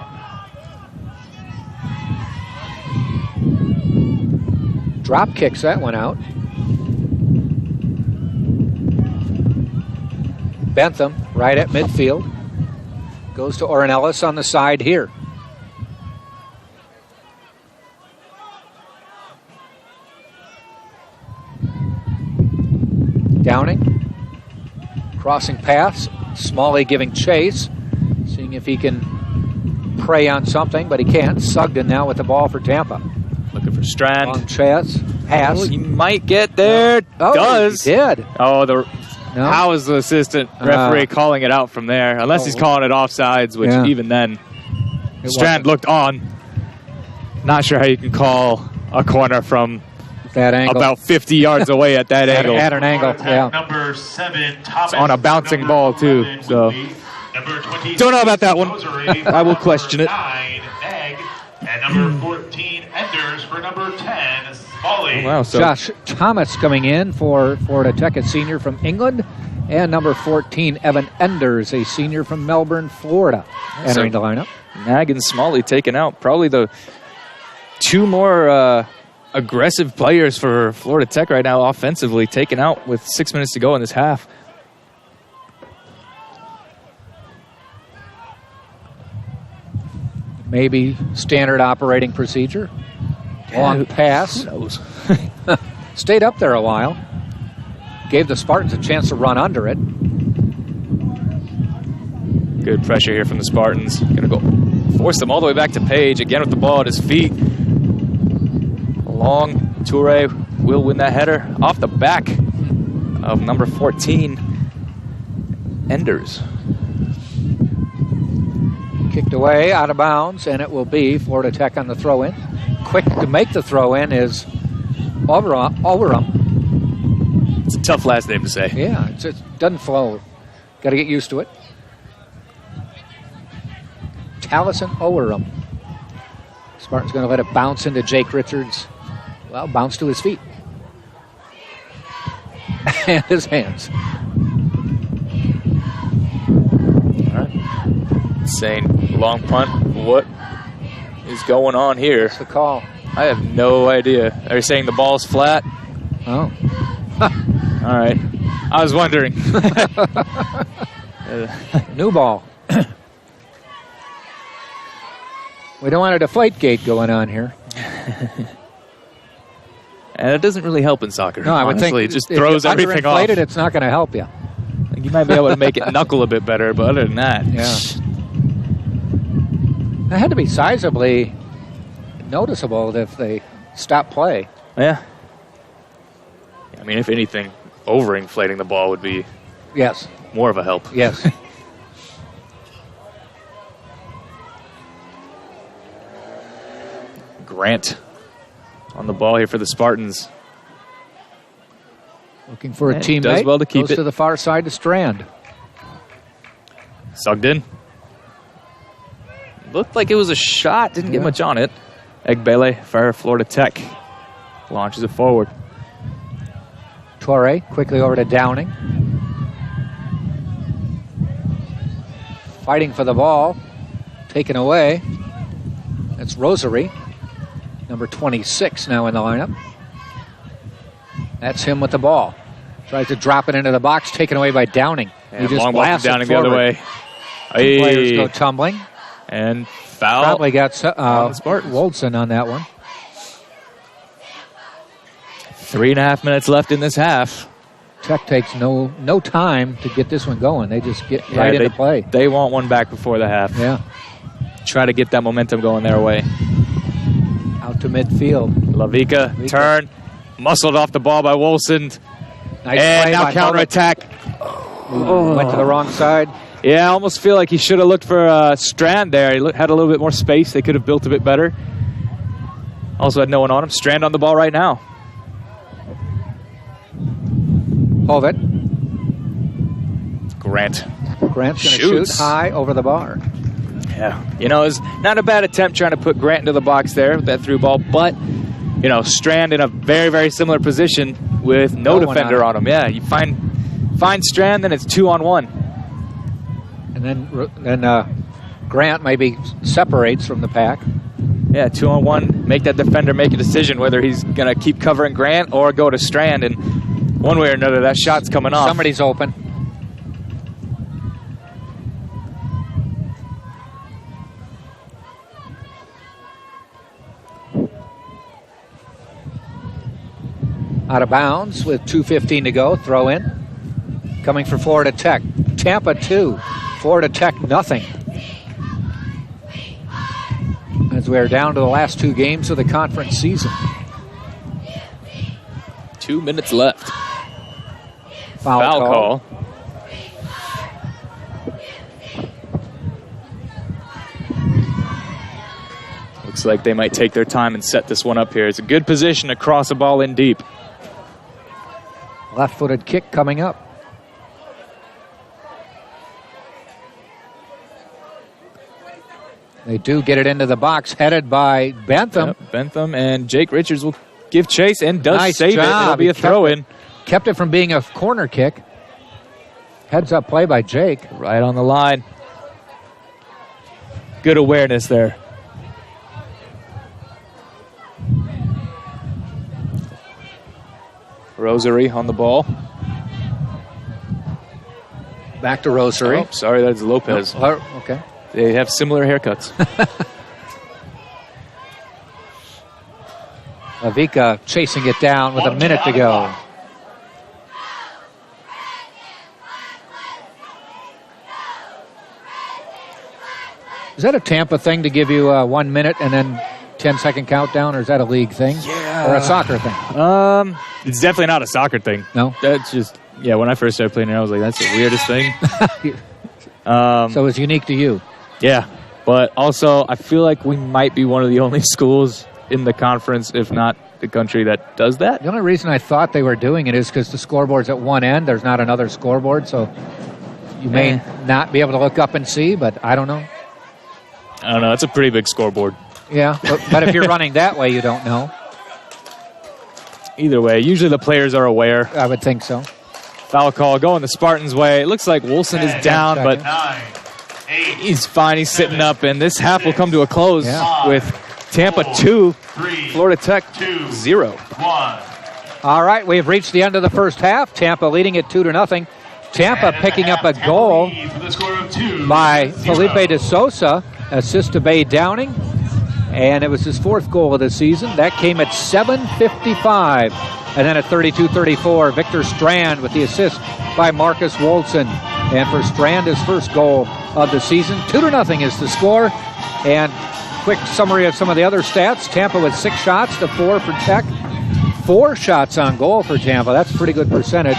Drop kicks that one out. Bentham right at midfield. Goes to Orenales on the side here. Downing. Crossing pass. Smalley giving chase. Seeing if he can prey on something, but he can't. Sugden now with the ball for Tampa. Looking for Strand. Long pass. Oh, he might get there. Oh, Does. He did. Oh, No. how is the assistant referee calling it out from there? Unless he's calling it offsides, which even then, Strand looked on. Not sure how you can call a corner from that angle. About 50 yards away at that angle. At an angle, yeah. Number 7, Thomas. It's on a bouncing ball, too. So, don't know about that one. I will question it. 9, Egg, and number 14, Enders for number 10, Smalley. Oh, wow, so Josh Thomas coming in for Florida Tech, a senior from England. And number 14, Evan Enders, a senior from Melbourne, Florida, entering the lineup. Nag and Smalley taken out. Probably the two more aggressive players for Florida Tech right now offensively, taken out with 6 minutes to go in this half. Maybe standard operating procedure. Long pass. Who knows? Stayed up there a while. Gave the Spartans a chance to run under it. Good pressure here from the Spartans. Gonna go force them all the way back to Page, again with the ball at his feet. Long Toure will win that header off the back of number 14, Enders. Kicked away, out of bounds, and it will be Florida Tech on the throw-in. Quick to make the throw-in is Overum. It's a tough last name to say. Yeah, it doesn't flow. Got to get used to it. Taliesin Overum. Spartan's going to let it bounce into Jake Richards. Well, bounce to his feet. And his hands. All right. Insane long punt. What is going on here? What's the call? I have no idea. Are you saying the ball's flat? Oh. All right. I was wondering. New ball. We don't want a deflate gate going on here. And it doesn't really help in soccer. No, I would honestly. think It just throws everything off. It's not going to help you. Like you might be able to make it knuckle a bit better, but other than that, Yeah. It had to be sizably noticeable if they stopped play. yeah. I mean, if anything, overinflating the ball would be Yes. more of a help. Yes. Grant on the ball here for the Spartans. Looking for a And teammate. does well to keep Goes it. to the far side to Strand. Sugden. Looked like it was a shot. Didn't get much on it. Egbele for Florida Tech. Launches it forward. Torre quickly over to Downing. Fighting for the ball. Taken away. That's Rosary. Number 26 now in the lineup. That's him with the ball. Tries to drop it into the box. Taken away by Downing. And He just long ball from blasts it Downing the other forward. way. Two players Hey. go tumbling. And foul. Probably got the Spartans. Woldson on that one. 3.5 minutes left in this half. Tech takes no time to get this one going. They just get right into play. They want one back before the half. Yeah. Try to get that momentum going their way. Out to midfield. Lavica, turn. Muscled off the ball by Wolson. Nice And play now by counterattack. Went to the wrong side. Yeah, I almost feel like he should have looked for Strand there. He had a little bit more space. They could have built a bit better. Also had no one on him. Strand on the ball right now. Hold it. Grant. Grant's going to shoot Shoots. high over the bar. Yeah. You know, it's not a bad attempt trying to put Grant into the box there with that through ball, but, you know, Strand in a very, very similar position with no No one defender on on him. Yeah, you find Strand, then it's 2-on-1. And then Grant maybe separates from the pack. Yeah, 2-on-1. Make that defender make a decision whether he's going to keep covering Grant or go to Strand, and one way or another, that shot's coming off. Somebody's open. Out of bounds with 2:15 to go. Throw in. Coming for Florida Tech. Tampa 2, Florida Tech nothing. As we are down to the last 2 games of the conference season. 2 minutes left. Foul call. Looks like they might take their time and set this one up here. It's a good position to cross a ball in deep. Left-footed kick coming up. They do get it into the box, headed by Bentham. Yep, Bentham, and Jake Richards will give chase and does Nice save job. it. It'll be a throw-in. Kept it from being a corner kick. Heads-up play by Jake. Right on the line. Good awareness there. Rosary on the ball. Back to Rosary. Oh, sorry, that's Lopez. Oh, okay. They have similar haircuts. Avika chasing it down with a minute to go. Is that a Tampa thing to give you 1 minute and then 10-second countdown, or is that a league thing? Yeah. Or a soccer thing? It's definitely not a soccer thing. No? That's just, yeah, when I first started playing it, I was like, that's the weirdest thing. So it's unique to you. Yeah, but also I feel like we might be one of the only schools in the conference, if not the country, that does that. The only reason I thought they were doing it is because the scoreboard's at one end. There's not another scoreboard, so you may not be able to look up and see, but I don't know. I don't know. It's a pretty big scoreboard. Yeah, but if you're running that way, you don't know. Either way, usually the players are aware. I would think so. Foul call going the Spartans' way. It looks like Wilson is down, but 9, 8, he's fine. He's sitting up, and this half will come to a close with Tampa 2, 3, Florida Tech 2, 0. 1. All right, we've reached the end of the first half. Tampa leading it 2-0. Tampa picking up a goal by Felipe de Sosa, assist to Bay Downing, and it was his 4th goal of the season. That came at 7:55, and then at 32-34, Victor Strand with the assist by Marcus Woldson, and for Strand, his first goal of the season. 2-0 is the score, and quick summary of some of the other stats. Tampa with 6 shots to 4 for Tech. 4 shots on goal for Tampa. That's a pretty good percentage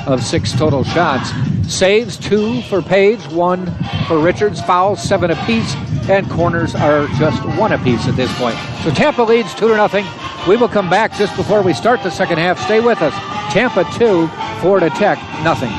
of 6 total shots. Saves 2 for Page, 1 for Richards. Fouls 7 apiece, and corners are just 1 apiece at this point. So Tampa leads 2-0. We will come back just before we start the second half. Stay with us. Tampa 2, Florida Tech nothing.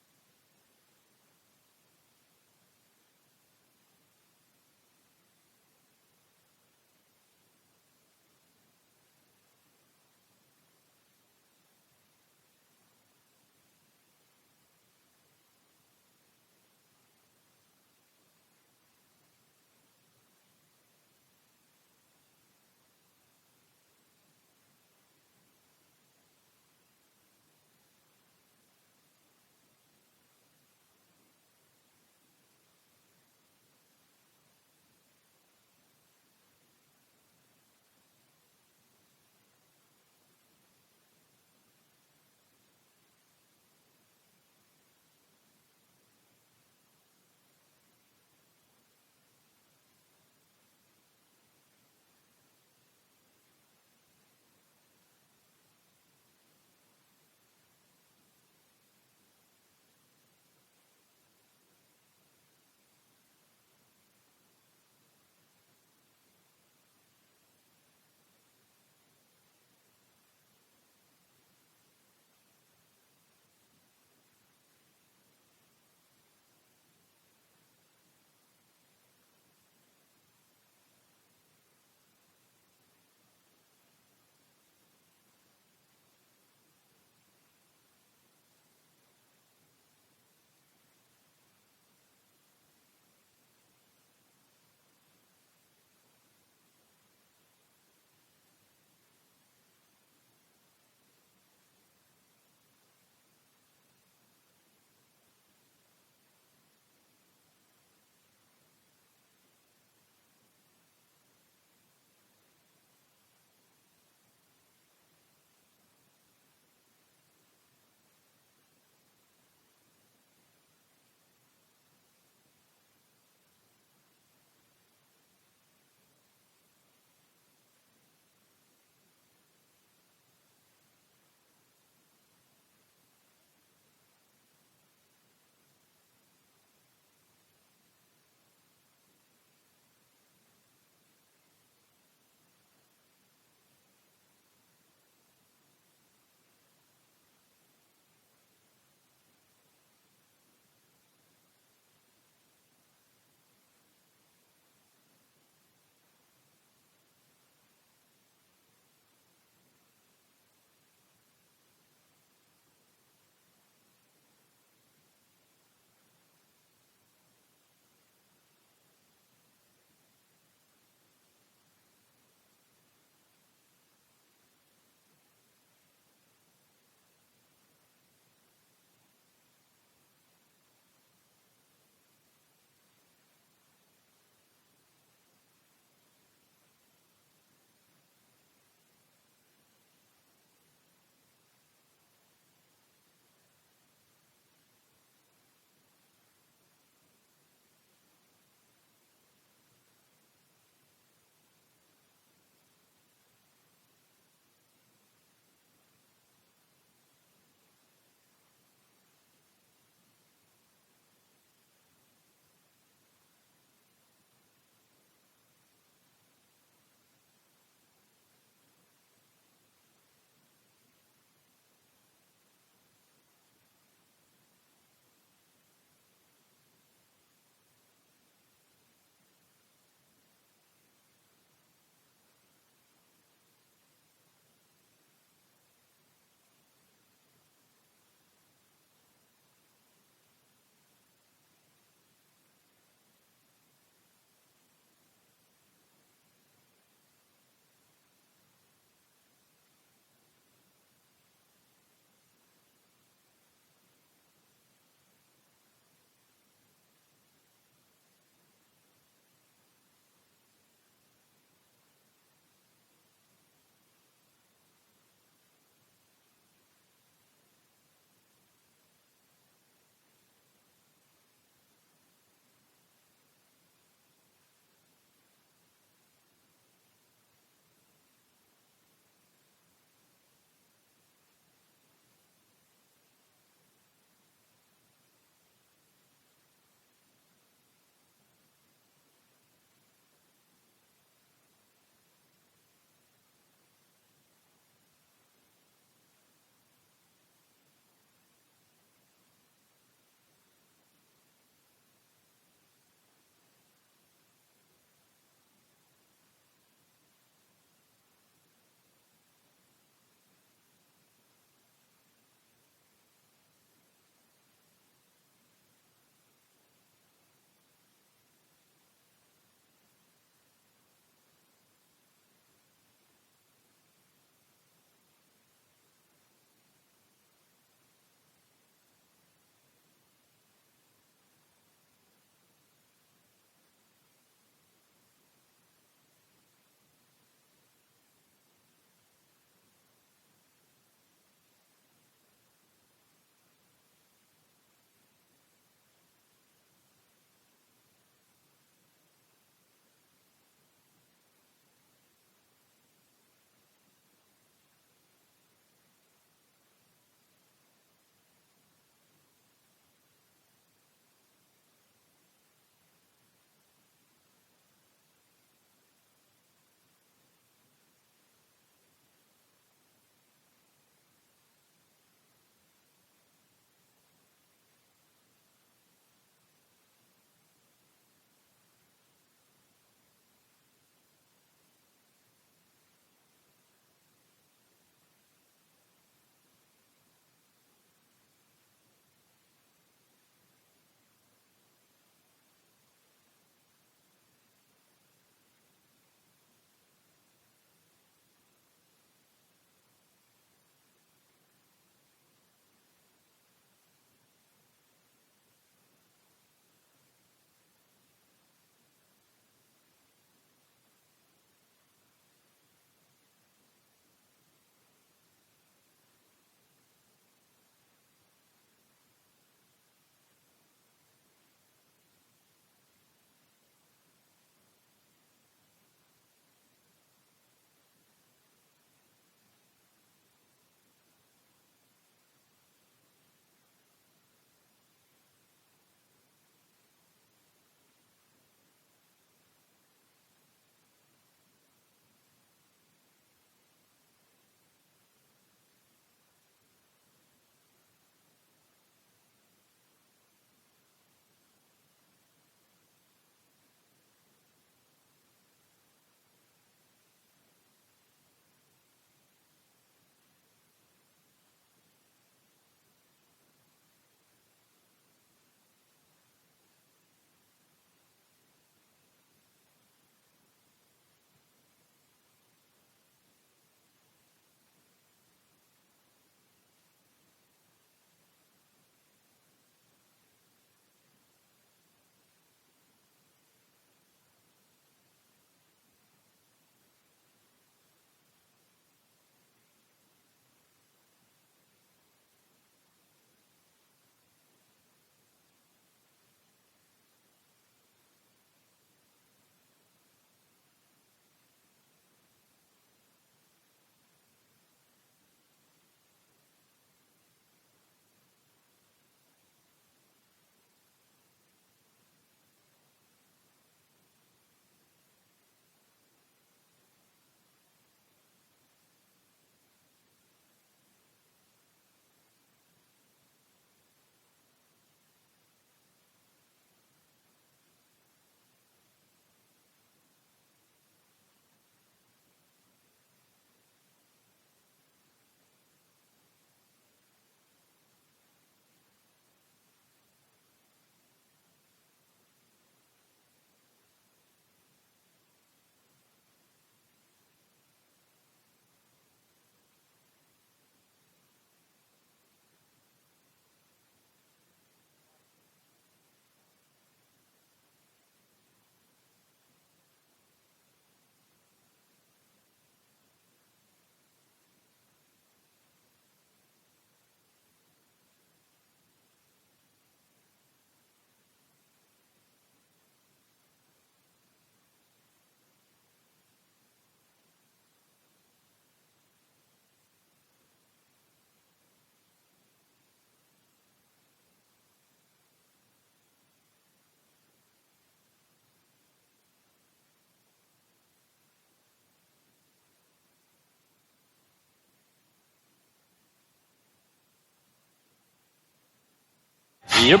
Yep.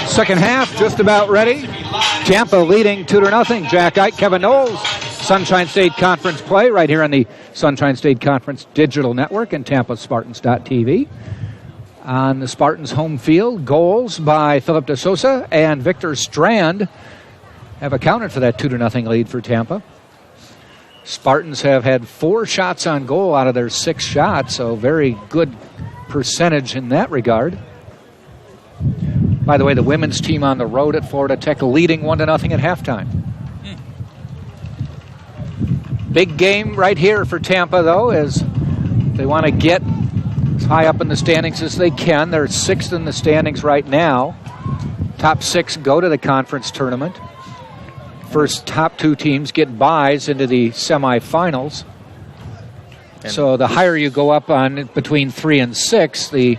Second half, just about ready. Tampa leading 2-0. Jack Ike, Kevin Knowles. Sunshine State Conference play right here on the Sunshine State Conference Digital Network and TampaSpartans.tv. On the Spartans' home field, goals by Philip De Sosa and Victor Strand have accounted for that 2-0 lead for Tampa. Spartans have had 4 shots on goal out of their 6 shots, so very good percentage in that regard. By the way, the women's team on the road at Florida Tech leading 1-0 at halftime. Big game right here for Tampa, though, as they want to get as high up in the standings as they can. They're 6th in the standings right now. Top 6 go to the conference tournament. First top 2 teams get byes into the semifinals. So the higher you go up on between 3 and 6, the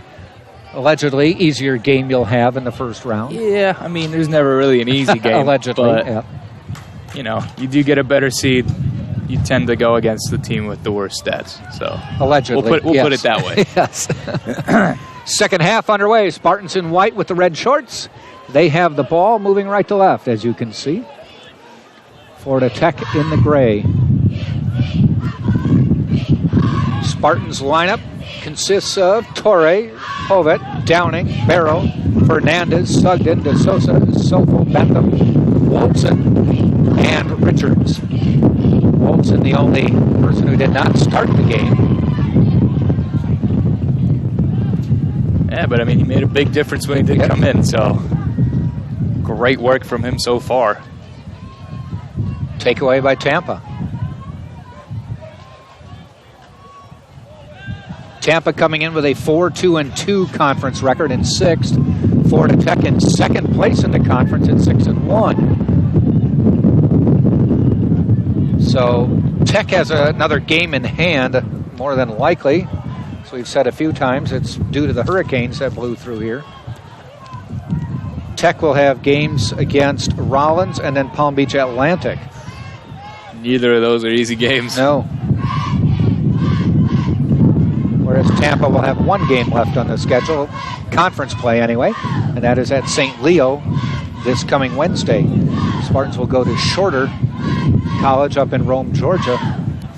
allegedly easier game you'll have in the first round. Yeah, I mean, there's never really an easy game. Allegedly, but, yeah. You know, you do get a better seed. You tend to go against the team with the worst stats. So allegedly, we'll put it that way. Yes. Second half underway. Spartans in white with the red shorts. They have the ball moving right to left, as you can see. Florida Tech in the gray. Spartans lineup consists of Torre, Hovet, Downing, Barrow, Fernandez, Sugden, De Sosa, Sofo, Bentham, Wolfson, and Richards. Wolfson, the only person who did not start the game. Yeah, but I mean, he made a big difference when he did come in, so great work from him so far. Takeaway by Tampa. Tampa coming in with a 4-2-2 conference record in 6th. Florida Tech in 2nd place in the conference at 6-1. So Tech has another game in hand, more than likely. As we've said a few times, it's due to the hurricanes that blew through here. Tech will have games against Rollins and then Palm Beach Atlantic. Neither of those are easy games. No. Whereas Tampa will have 1 game left on the schedule, conference play anyway, and that is at St. Leo this coming Wednesday. Spartans will go to Shorter College up in Rome, Georgia,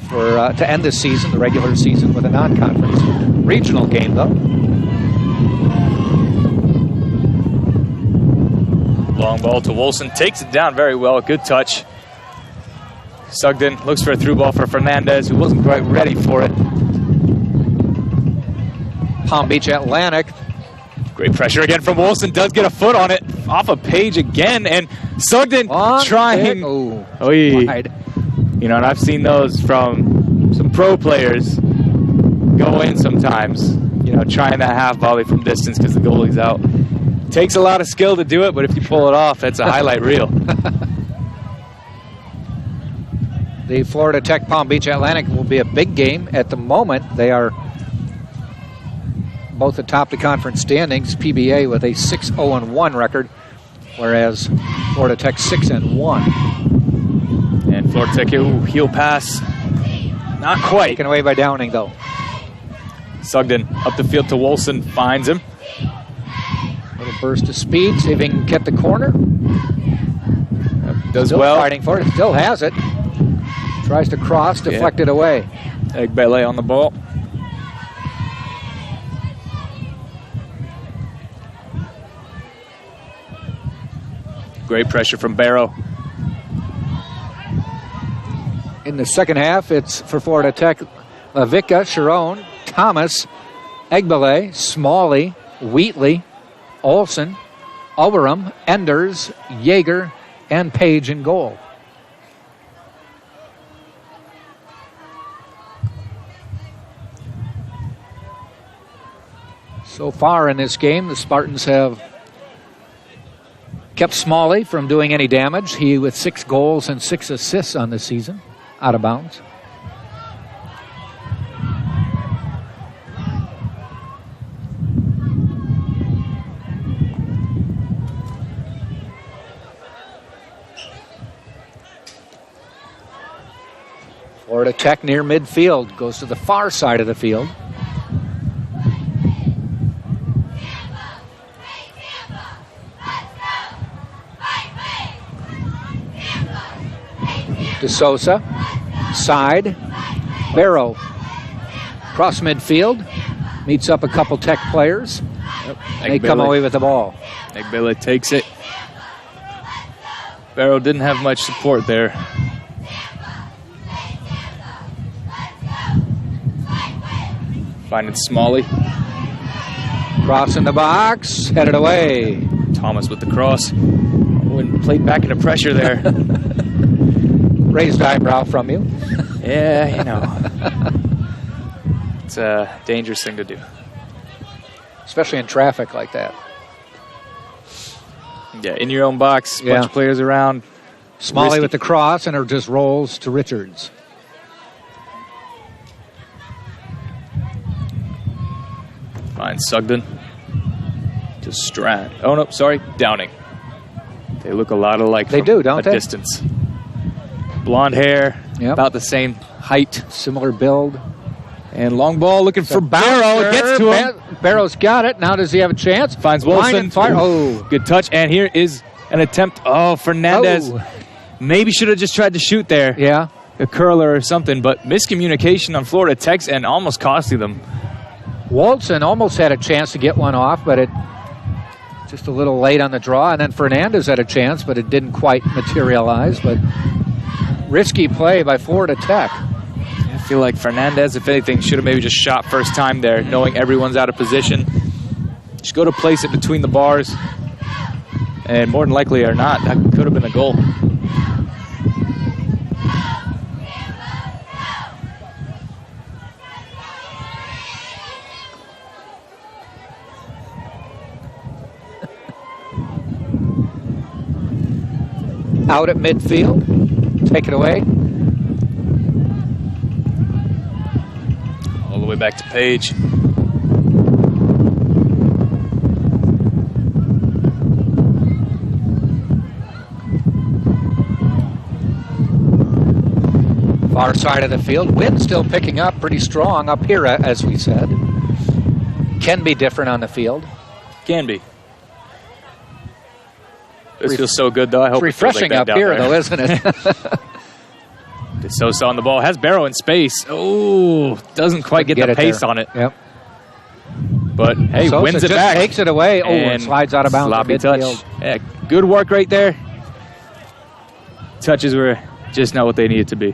to end the season, the regular season, with a non-conference regional game, though. Long ball to Wilson, takes it down very well, good touch. Sugden looks for a through ball for Fernandez, who wasn't quite ready for it. Palm Beach Atlantic. Great pressure again from Wilson, does get a foot on it, off a page again, and Sugden trying. Wide. You know, and I've seen those from some pro players go in sometimes, you know, trying that half volley from distance because the goalie's out. Takes a lot of skill to do it, but if you pull it off, that's a highlight reel. The Florida Tech Palm Beach Atlantic will be a big game. At the moment, they are both atop the conference standings, PBA with a 6-0-1 record, whereas Florida Tech 6-1. And Florida Tech, heel pass, not quite. Taken away by Downing, though. Sugden up the field to Wilson, finds him. Little burst of speed, see if he can get the corner. Does still well. Fighting for it, still has it. Tries to cross, deflected away. Egbele on the ball. Great pressure from Barrow. In the second half, it's for Florida Tech, Lavica, Sharon, Thomas, Egbele, Smalley, Wheatley, Olson, Overham, Enders, Yeager, and Page in goal. So far in this game, the Spartans have kept Smalley from doing any damage. He with 6 goals and 6 assists on the season, out of bounds. Florida Tech near midfield, goes to the far side of the field. DeSouza, side, Barrow, cross midfield, meets up a couple Tech players. Yep. They come away with the ball. Egbele takes it. Barrow didn't have much support there. Finding Smalley. Cross in the box, headed away. Thomas with the cross. Wouldn't play back into pressure there. Raised eyebrow from you. Yeah, you know. It's a dangerous thing to do. Especially in traffic like that. Yeah, in your own box, bunch of players around. Smalley Risky. with the cross, and it just rolls to Richards. Finds Sugden. To Strand. Oh, no, sorry, Downing. They look a lot alike. They from do, don't a they? Distance. Blonde hair, about the same height. Similar build. And long ball looking for Barrow. It gets to him. Barrow's got it. Now does he have a chance? Finds Wilson. Oh. Good touch. And here is an attempt. Oh, Fernandez. Oh. Maybe should have just tried to shoot there. Yeah. A curler or something. But miscommunication on Florida Tech's and almost costing them. Walton almost had a chance to get one off, but it just a little late on the draw. And then Fernandez had a chance, but it didn't quite materialize. But risky play by Florida Tech. I feel like Fernandez, if anything, should have maybe just shot first time there, knowing everyone's out of position. Just go to place it between the bars. And more than likely or not, that could have been a goal. Out at midfield. Take it away. All the way back to Page. Far side of the field. Wind still picking up pretty strong up here, as we said. Can be different on the field. Can be. This feels so good, though. I hope it's refreshing it feels like up here, there. though, isn't it? DeSouza on the ball. Has Barrow in space. Oh, doesn't quite get the pace on it. Yep. But, hey, Sosa wins it just back. Takes it away. Oh, and slides out of bounds. Sloppy touch. Yeah, good work right there. Touches were just not what they needed to be.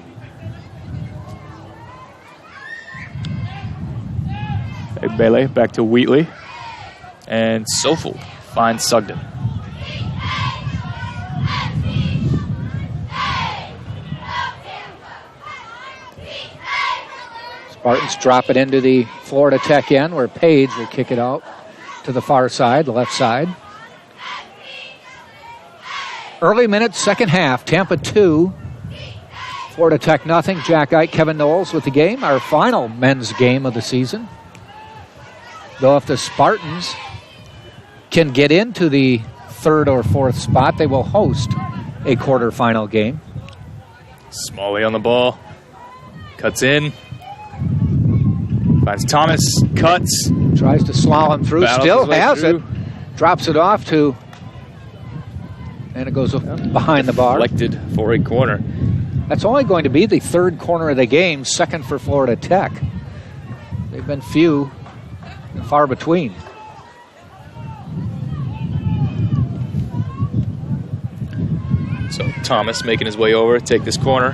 Egbele back to Wheatley. And Sofel finds Sugden. Spartans drop it into the Florida Tech end where Page will kick it out to the far side, the left side. Early minutes, second half. Tampa 2, Florida Tech nothing. Jack Ike, Kevin Knowles with the game. Our final men's game of the season. Though if the Spartans can get into the third or fourth spot, they will host a quarterfinal game. Smalley on the ball. Cuts in. Finds Thomas. Cuts. Tries to slalom through. Still has it. Drops it off to... And it goes behind the bar. Deflected for a corner. That's only going to be the third corner of the game, second for Florida Tech. They've been few and far between. So Thomas making his way over, take this corner.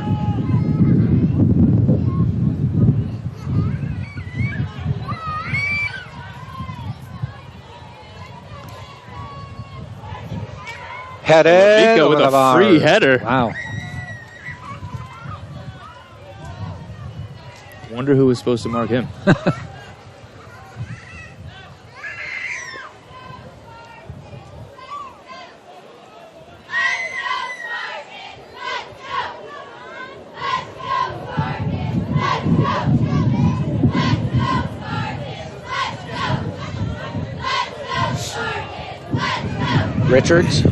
Headed with a free header. Wow. Wonder who was supposed to mark him. Richards,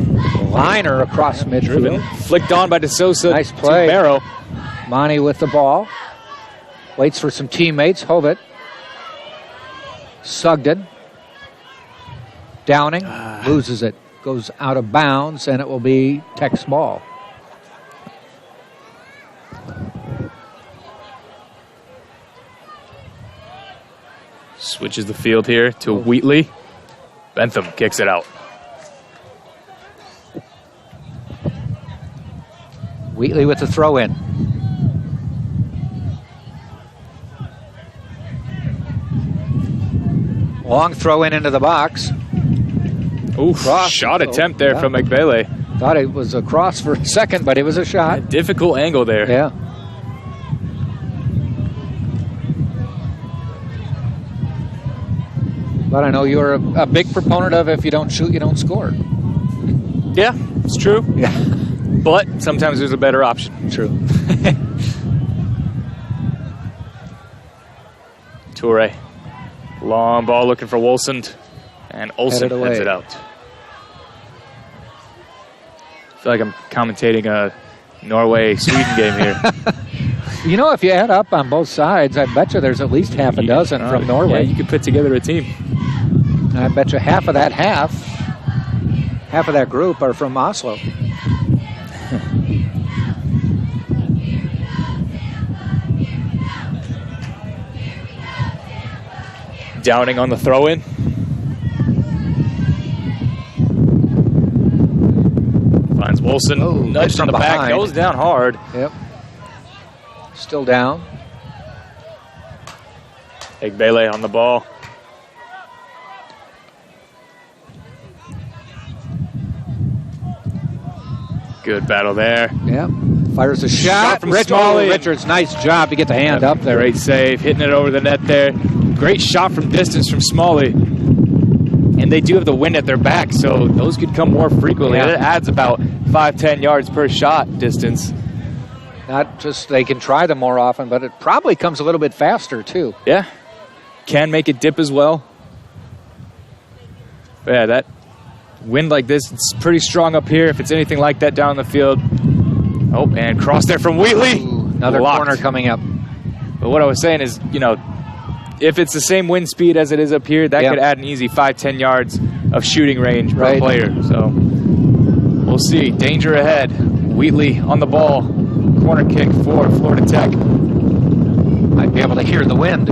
liner across midfield. Flicked on by DeSouza. Nice play. To Barrow. Monty with the ball. Waits for some teammates. Hovitt. Sugden. Downing. Loses it. Goes out of bounds, and it will be Tech's ball. Switches the field here to Wheatley. Bentham kicks it out. Wheatley with the throw in. Long throw in into the box. Ooh, shot attempt there from Egbele. Thought it was a cross for a second, but it was a shot. A difficult angle there. Yeah. But I know you're a big proponent of if you don't shoot, you don't score. Yeah, it's true. Yeah. But sometimes there's a better option. True. Toure. Long ball looking for Wolsund. And Olsen heads it out. I feel like I'm commentating a Norway-Sweden game here. You know, if you add up on both sides, I bet you there's at least half a dozen from Norway. Yeah, you could put together a team. I bet you half of that half of that group are from Oslo. Downing on the throw-in. Finds Wolsson. Nudged on the back. Goes down hard. Yep. Still down. Egbele on the ball. Good battle there. Yep. Fires a shot from Smalley. Richards, nice job to get the hand up there. Great save, hitting it over the net there. Great shot from distance from Smalley. And they do have the wind at their back, so those could come more frequently. Yeah. It adds about 5-10 yards per shot distance. Not just they can try them more often, but it probably comes a little bit faster too. Yeah. Can make it dip as well. But yeah, that wind like this, it's pretty strong up here. If it's anything like that down the field. Oh, and cross there from Wheatley. Ooh, another corner coming up. But what I was saying is, you know, if it's the same wind speed as it is up here, that could add an easy 5-10 yards of shooting range per player. So we'll see. Danger ahead. Wheatley on the ball. Corner kick for Florida Tech. Might be able to hear the wind.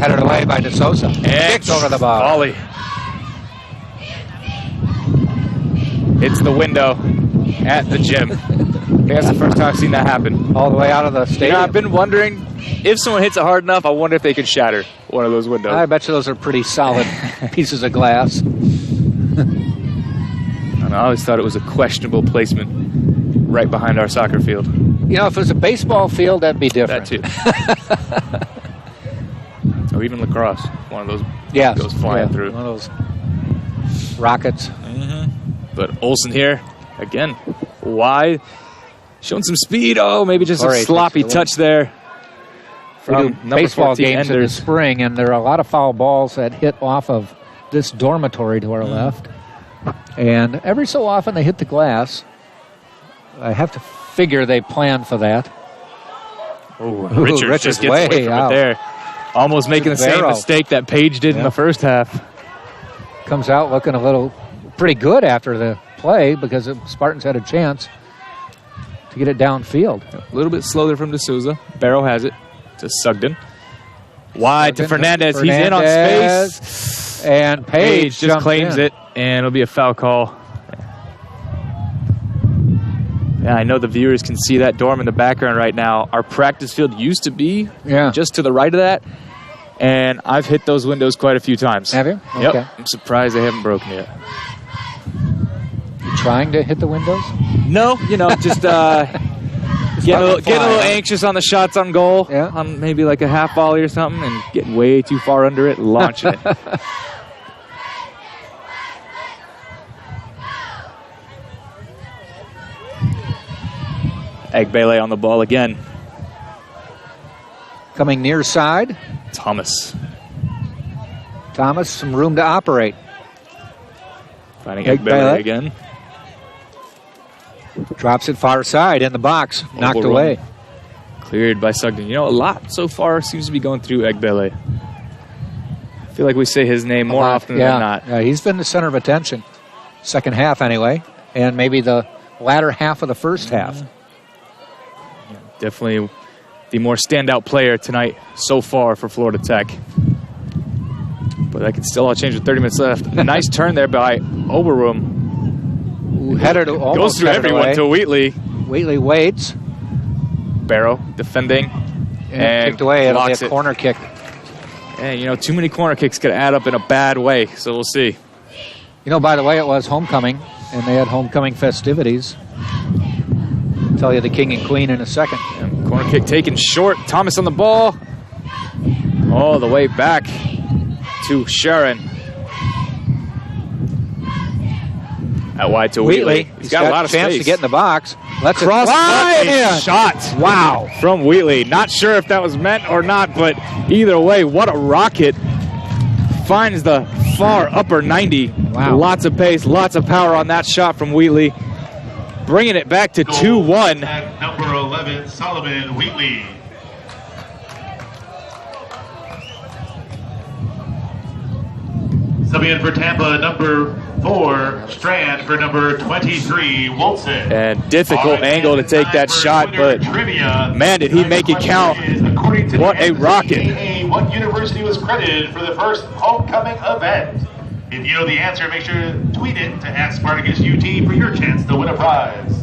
Headed away by DeSouza. And kicks over the ball. Volley. Hits the window at the gym. I think that's the first time I've seen that happen. All the way out of the stadium. You know, I've been wondering, if someone hits it hard enough, I wonder if they could shatter one of those windows. I bet you those are pretty solid pieces of glass. And I always thought it was a questionable placement right behind our soccer field. You know, if it was a baseball field, that'd be different. That too. Or even lacrosse. One of those goes flying through. One of those rockets. Mm-hmm. But Olsen here, again, wide. Showing some speed. Oh, maybe just a sloppy touch there. From baseball games in the spring, and there are a lot of foul balls that hit off of this dormitory to our left. And every so often they hit the glass. I have to figure they planned for that. Oh, Richards just gets away from it there. Almost making the same mistake that Page did in the first half. Comes out looking a little pretty good after the play because the Spartans had a chance to get it downfield. A little bit slower from D'Souza. Barrow has it to Sugden. Wide to Fernandez. He's in on space. And Page just claims it, and it'll be a foul call. Yeah, I know the viewers can see that dorm in the background right now. Our practice field used to be just to the right of that, and I've hit those windows quite a few times. Have you? Yep. Okay. I'm surprised they haven't broken yet. You trying to hit the windows? No, you know, just get a little anxious on the shots on goal, on maybe like a half volley or something, and get way too far under it, launching it. Egbele on the ball again. Coming near side. Thomas, some room to operate. Finding Egbele again. Drops it far side in the box. Knocked away. Cleared by Sugden. You know, a lot so far seems to be going through Egbele. I feel like we say his name more often than not. Yeah, he's been the center of attention. Second half anyway. And maybe the latter half of the first half. Definitely the more standout player tonight so far for Florida Tech. But that could still all change with 30 minutes left. Nice turn there by Overroom. Headed almost goes through everyone away. to Wheatley. Wheatley waits. Barrow defending. And kicked away. It'll be blocks a corner kick. And, you know, too many corner kicks could add up in a bad way, so we'll see. You know, by the way, it was homecoming, and they had homecoming festivities. I'll tell you the king and queen in a second. And corner kick taken short. Thomas on the ball. All the way back to Sharon. Out wide to Wheatley. He's got a lot of chance space to get in the box. Let's cross in. shot. Wow. From Wheatley. Not sure if that was meant or not, but either way, what a rocket. Finds the far upper 90. Wow. Lots of pace, lots of power on that shot from Wheatley. Bringing it back to 2-1. At number 11, Solomon Wheatley. Subbing in for Tampa, number 4, Strand for number 23, Wilson. And difficult angle to take that shot, but man, did he make it count. What a rocket. What university was credited for the first homecoming event? If you know the answer, make sure to tweet it to @Spartacus UT for your chance to win a prize.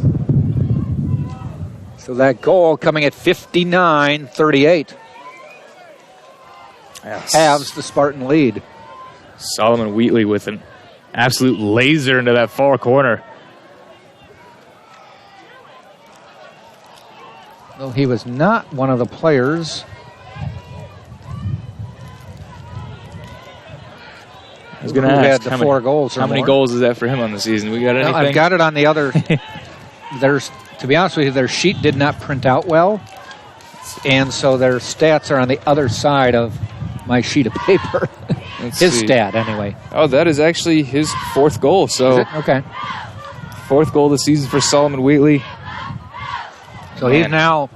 So that goal coming at 59-38. Yes. Halves the Spartan lead. Solomon Wheatley with an absolute laser into that far corner. Though he was not one of the players. I was going to who ask had the 4 goals. How many goals is that for him on the season? We got anything? No, I've got it on the other. To be honest with you, their sheet did not print out well, and so their stats are on the other side of my sheet of paper. His stat, anyway. Oh, that is actually his 4th goal. So okay, 4th goal of the season for Solomon Wheatley. So he's now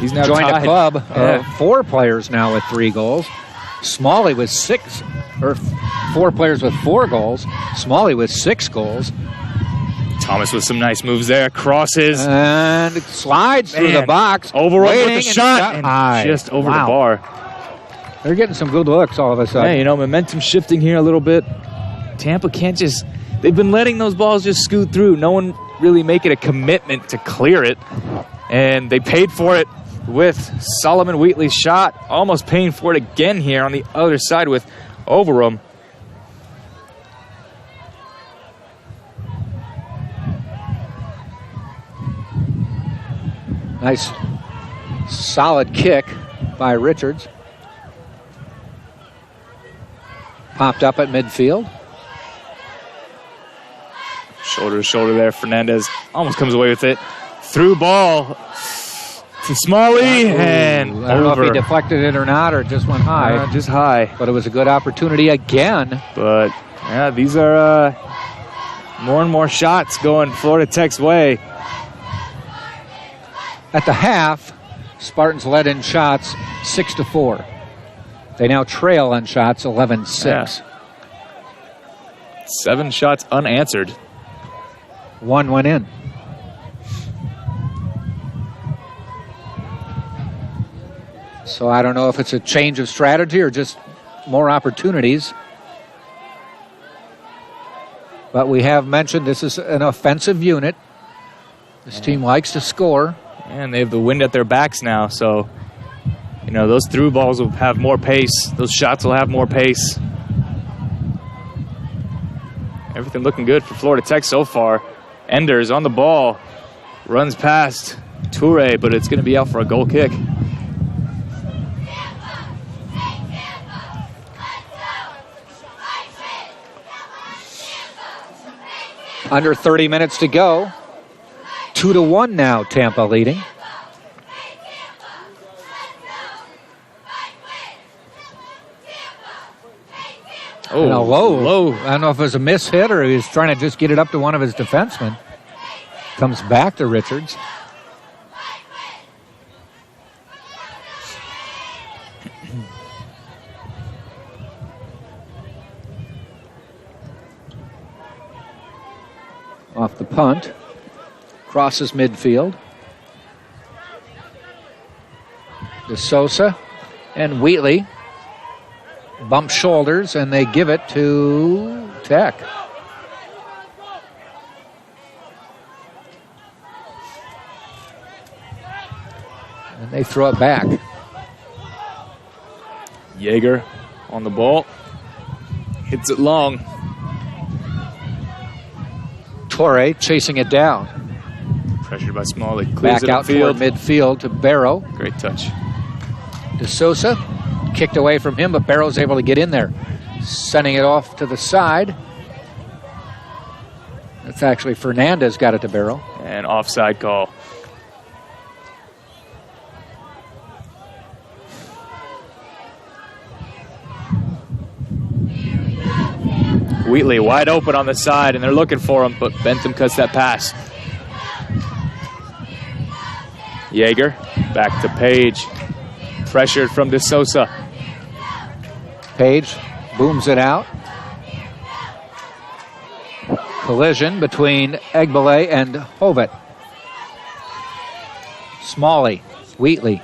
joined tied. a club of 4 players now with 3 goals. Smalley with 6, or 4 players with 4 goals. Smalley with 6 goals. Thomas with some nice moves there. Crosses. And slides through the box. Overrun with the shot. And just over the bar. They're getting some good looks all of a sudden. Yeah, you know, momentum shifting here a little bit. Tampa can't just... They've been letting those balls just scoot through. No one really making a commitment to clear it. And they paid for it with Solomon Wheatley's shot. Almost paying for it again here on the other side with Overham. Nice, solid kick by Richards. Popped up at midfield. Shoulder to shoulder there. Fernandez almost comes away with it. Through ball to Smalley and I don't know over. if he deflected it or not, or it just went high. Just high. But it was a good opportunity again. But yeah, these are more and more shots going Florida Tech's way. At the half, Spartans led in shots 6-4. They now trail on shots 11-6. Yeah. 7 shots unanswered. 1 went in. So I don't know if it's a change of strategy or just more opportunities. But we have mentioned this is an offensive unit. This team likes to score. And they have the wind at their backs now, so you know those through balls will have more pace. Those shots will have more pace. Everything looking good for Florida Tech so far. Enders on the ball, runs past Toure, but it's going to be out for a goal kick. Under 30 minutes to go. 2-1 now, Tampa leading. Oh, and a low. I don't know if it was a miss hit or he was trying to just get it up to one of his defensemen. Comes back to Richards. Off the punt. Crosses midfield. De Sosa and Wheatley bump shoulders, and they give it to Tech. And they throw it back. Yeager on the ball. Hits it long. Torre chasing it down. Pressured by Smalley. Clears Back it out toward midfield to Barrow. Great touch. DeSouza kicked away from him, but Barrow's able to get in there. Sending it off to the side. That's actually Fernandez got it to Barrow. And offside call. Wheatley wide open on the side, and they're looking for him, but Bentham cuts that pass. Yeager back to Page. Pressured from DeSouza. Page booms it out. Collision between Egbele and Hovet. Smalley, Wheatley.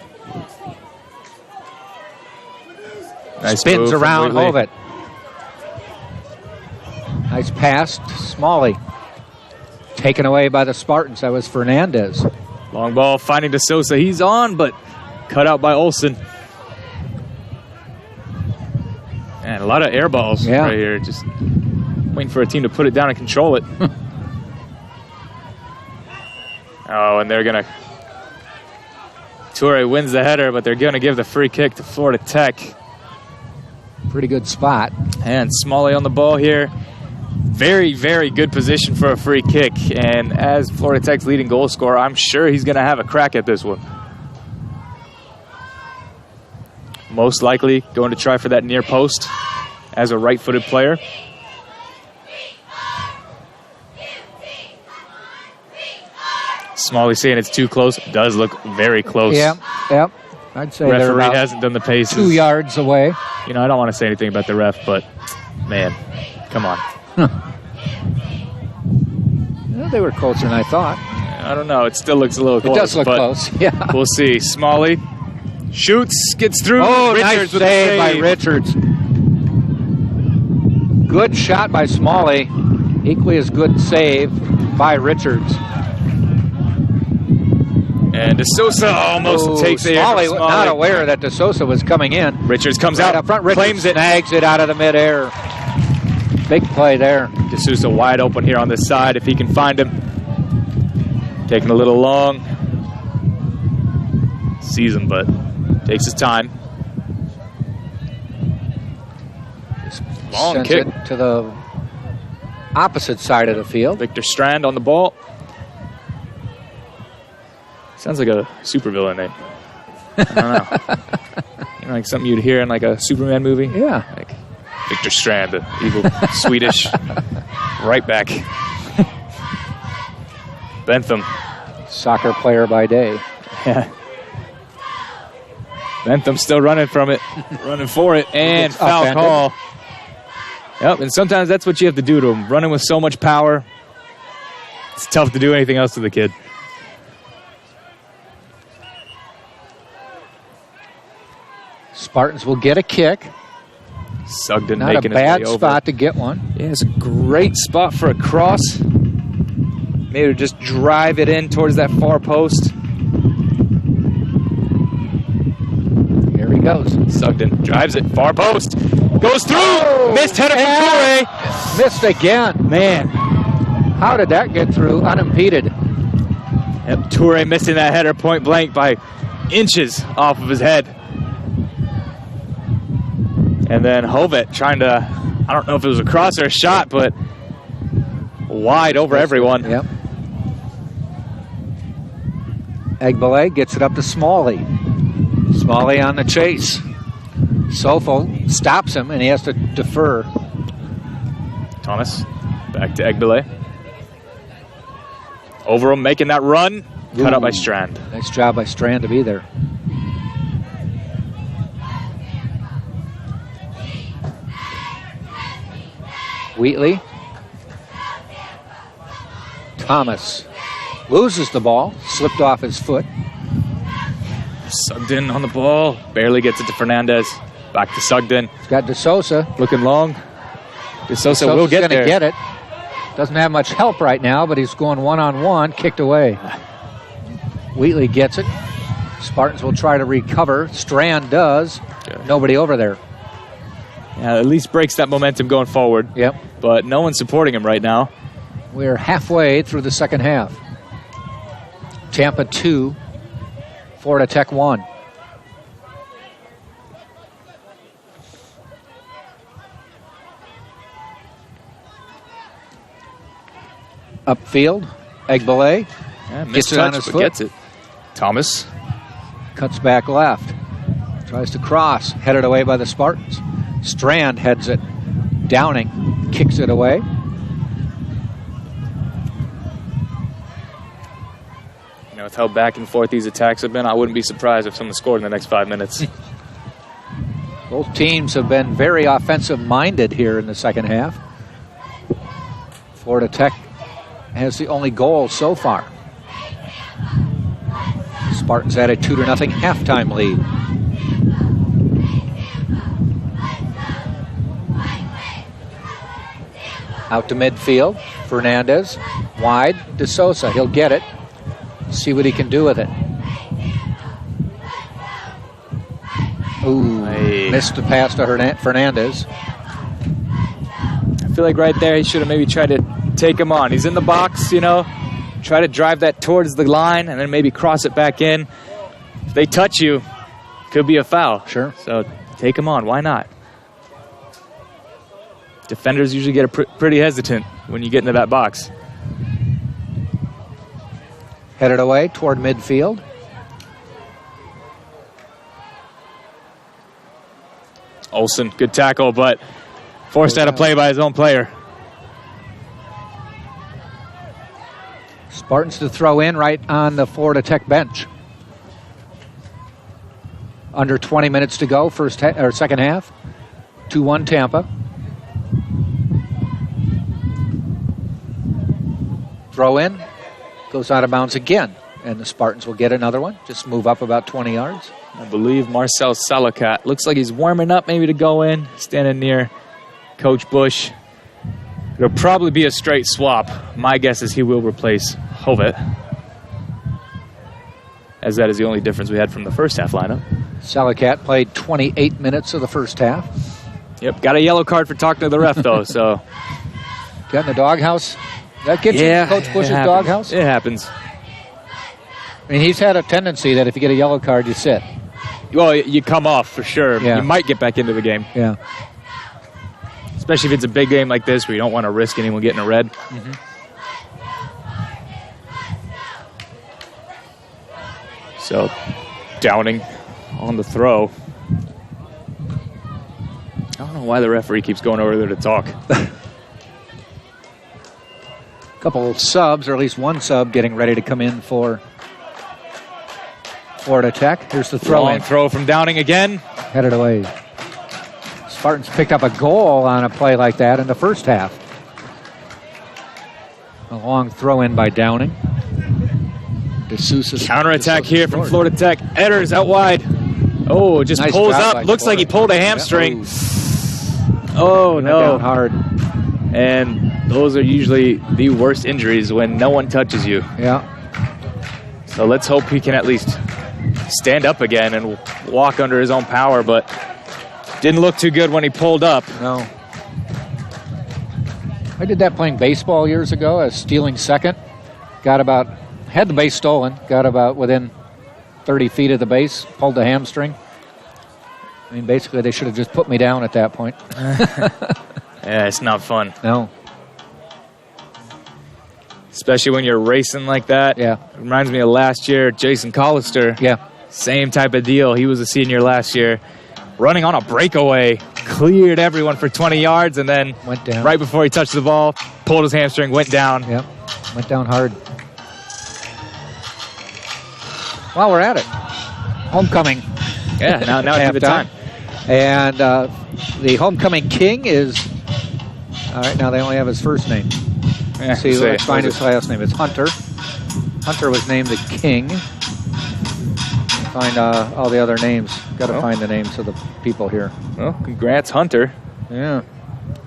Nice Spins move around from Wheatley. Hovet. Nice pass, Smalley. Taken away by the Spartans. That was Fernandez. Long ball finding DeSouza. He's on, but cut out by Olsen. And a lot of air balls right here. Just waiting for a team to put it down and control it. Oh, and they're going to... Toure wins the header, but they're going to give the free kick to Florida Tech. Pretty good spot. And Smalley on the ball here. Very, very good position for a free kick. And as Florida Tech's leading goal scorer, I'm sure he's going to have a crack at this one. Most likely going to try for that near post as a right-footed player. Smalley saying it's too close. It does look very close. Yep. I'd say referee they're about hasn't done the paces. 2 yards away. You know, I don't want to say anything about the ref, but man, come on. Well, they were closer than I thought. I don't know. It still looks a little close. It does look close, yeah. We'll see. Smalley shoots, gets through. Oh, Richards nice with save the by Richards. Good shot by Smalley. Equally as good save by Richards. And DeSouza almost takes the air. Smalley not aware that DeSouza was coming in. Richards comes right out up front. Richards claims it. snags it out of the midair. Big play there. DeSouza wide open here on this side if he can find him. Taking a little long. Sees him, but takes his time. Long Sends kick it to the opposite side of the field. Victor Strand on the ball. Sounds like a supervillain name. I don't know. You know, like something you'd hear in like a Superman movie. Yeah. Like Victor Strand, the evil Swedish right back. Bentham. Soccer player by day. Yeah. Bentham still running from it, running for it, and foul upended. call. Yep, and sometimes that's what you have to do to him. Running with so much power, it's tough to do anything else to the kid. Spartans will get a kick. Sugden Not a making his way bad over. spot to get one. Yeah, it's a great spot for a cross. Maybe just drive it in towards that far post. Here he goes. Sugden drives it, far post. Goes through! Missed header from Toure. Missed again. Man, how did that get through unimpeded? Yep, Toure missing that header point blank by inches off of his head. And then Hovet trying to, I don't know if it was a cross or a shot, but wide over everyone. Yep. Egbele gets it up to Smalley. Smalley on the chase. Sofo stops him, and he has to defer. Thomas back to Egbele. Over him, making that run. Cut out by Strand. Nice job by Strand to be there. Wheatley. Thomas loses the ball, slipped off his foot. Sugden on the ball, barely gets it to Fernandez. Back to Sugden. He's got DeSouza. Looking long. DeSouza will get there. Get it. Doesn't have much help right now, but he's going one-on-one, kicked away. Wheatley gets it. Spartans will try to recover. Strand does. Okay. Nobody over there. Yeah, at least breaks that momentum going forward. Yep. But no one's supporting him right now. We're halfway through the second half. Tampa 2, Florida Tech 1. Upfield, Egbele gets it on his foot. Gets it. Thomas cuts back left. Tries to cross, headed away by the Spartans. Strand heads it. Downing kicks it away. You know, with how back and forth these attacks have been, I wouldn't be surprised if someone scored in the next 5 minutes. Both teams have been very offensive-minded here in the second half. Florida Tech has the only goal so far. Spartans had a 2-0 halftime lead. Out to midfield, Fernandez, wide, DeSouza, he'll get it. See what he can do with it. Ooh, missed the pass to Fernandez. I feel like right there he should have maybe tried to take him on. He's in the box, you know. Try to drive that towards the line and then maybe cross it back in. If they touch you, could be a foul. Sure. So take him on. Why not? Defenders usually get pretty hesitant when you get into that box. Headed away toward midfield. Olsen, good tackle, but forced out of play by his own player. Spartans to throw in right on the Florida Tech bench. Under 20 minutes to go, second half. 2-1 Tampa. Throw in, goes out of bounds again, and the Spartans will get another one. Just move up about 20 yards. I believe Marcel Salakat looks like he's warming up maybe to go in, standing near Coach Bush. It'll probably be a straight swap. My guess is he will replace Hovet, as that is the only difference we had from the first half lineup. Salakat played 28 minutes of the first half. Yep, got a yellow card for talking to the ref, though, so. Got in the doghouse? That gets you Coach Bush's doghouse? It happens. I mean, he's had a tendency that if you get a yellow card, you sit. Well, you come off for sure. Yeah. You might get back into the game. Yeah. Especially if it's a big game like this where you don't want to risk anyone getting a red. Mm-hmm. So, Downing on the throw. I don't know why the referee keeps going over there to talk. Couple of subs, or at least one sub, getting ready to come in for Florida Tech. Here's the throw. Long throw from Downing again. Headed away. Spartans picked up a goal on a play like that in the first half. A long throw in by Downing. DeSouza. Counterattack here from Florida Tech. Edders out wide. Oh, just nice pulls up. Looks like he pulled a hamstring. Yeah. Oh, no. Down hard. And those are usually the worst injuries when no one touches you. Yeah. So let's hope he can at least stand up again and walk under his own power, but didn't look too good when he pulled up. No. I did that playing baseball years ago. I was stealing second. Had the base stolen, got about within 30 feet of the base, pulled the hamstring. I mean, basically, they should have just put me down at that point. Yeah, it's not fun. No. Especially when you're racing like that. Yeah. It reminds me of last year, Jason Collister. Yeah. Same type of deal. He was a senior last year. Running on a breakaway, cleared everyone for 20 yards, and then went down. Right before he touched the ball, pulled his hamstring, went down. Yep, went down hard. While we're at it, homecoming. Yeah, now it's the time. And the homecoming king is, all right, now they only have his first name. Yeah, let's find his last name. It's Hunter. Hunter was named the king. find all the other names. Got to find the names of the people here. Well, congrats, Hunter. Yeah.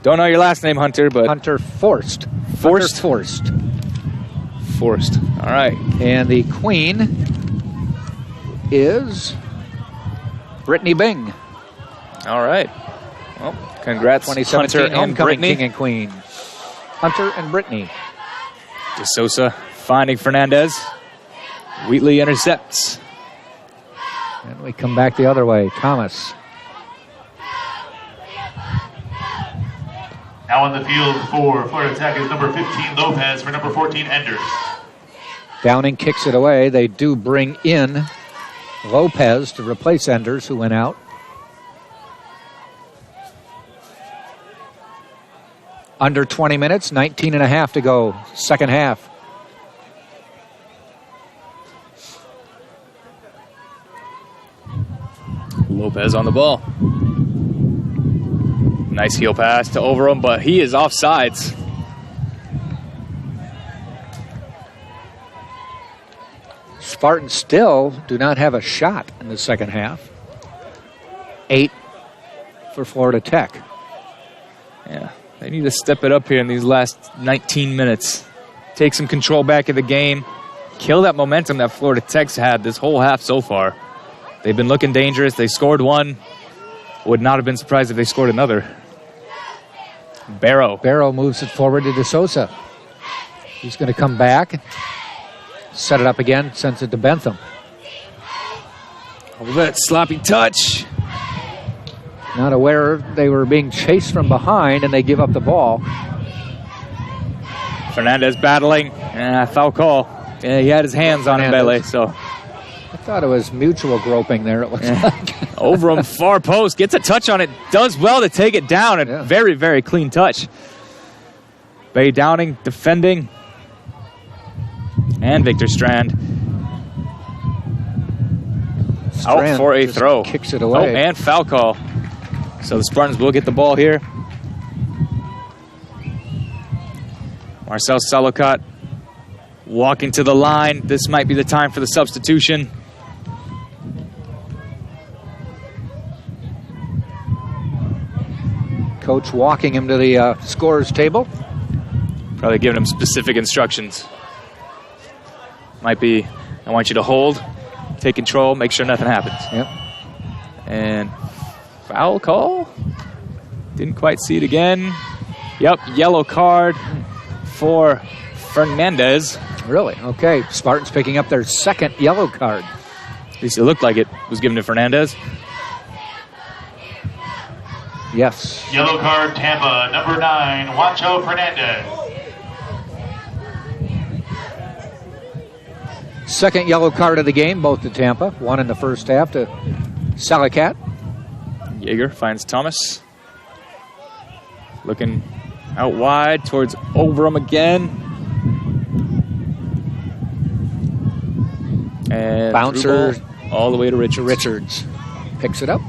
Don't know your last name, Hunter, but... Hunter Forst. Forst? Hunter Forst. Forst. All right. And the queen is Brittany Bing. All right. Well, congrats, 2017 Hunter and homecoming Brittany. king and queen. Hunter and Brittany. DeSosa finding Fernandez. Wheatley intercepts. And we come back the other way. Thomas. Now on the field for Florida Tech is number 15, Lopez, for number 14, Enders. Downing kicks it away. They do bring in Lopez to replace Enders, who went out. Under 20 minutes, 19 and a half to go, second half. Lopez on the ball. Nice heel pass to Overham, but he is offsides. Spartans still do not have a shot in the second half. 8 for Florida Tech. Yeah, they need to step it up here in these last 19 minutes. Take some control back of the game. Kill that momentum that Florida Tech's had this whole half so far. They've been looking dangerous. They scored one. Would not have been surprised if they scored another. Barrow moves it forward to DeSosa. He's going to come back, set it up again, sends it to Bentham. Oh, that sloppy touch. Not aware they were being chased from behind, and they give up the ball. Fernandez battling. Foul call. Yeah, he had his hands on Mbele, so. I thought it was mutual groping there, it looks like. Overham far post. Gets a touch on it. Does well to take it down. A very, very clean touch. Bay Downing defending. And Victor Strand. Out for a throw. Kicks it away. Oh, and foul call. So the Spartans will get the ball here. Marcel Salocot walking to the line. This might be the time for the substitution. Coach walking him to the scorer's table. Probably giving him specific instructions. Might be, I want you to hold, take control, make sure nothing happens. Yep. And foul call? Didn't quite see it again. Yep, yellow card for Fernandez. Really? Okay. Spartans picking up their second yellow card. At least it looked like it was given to Fernandez. Yes. Yellow card, Tampa, number 9, Juancho Fernandez. Second yellow card of the game, both to Tampa. One in the first half to Salacat. Yeager finds Thomas. Looking out wide towards Overham again. And bouncer all the way to Richards. Richards picks it up.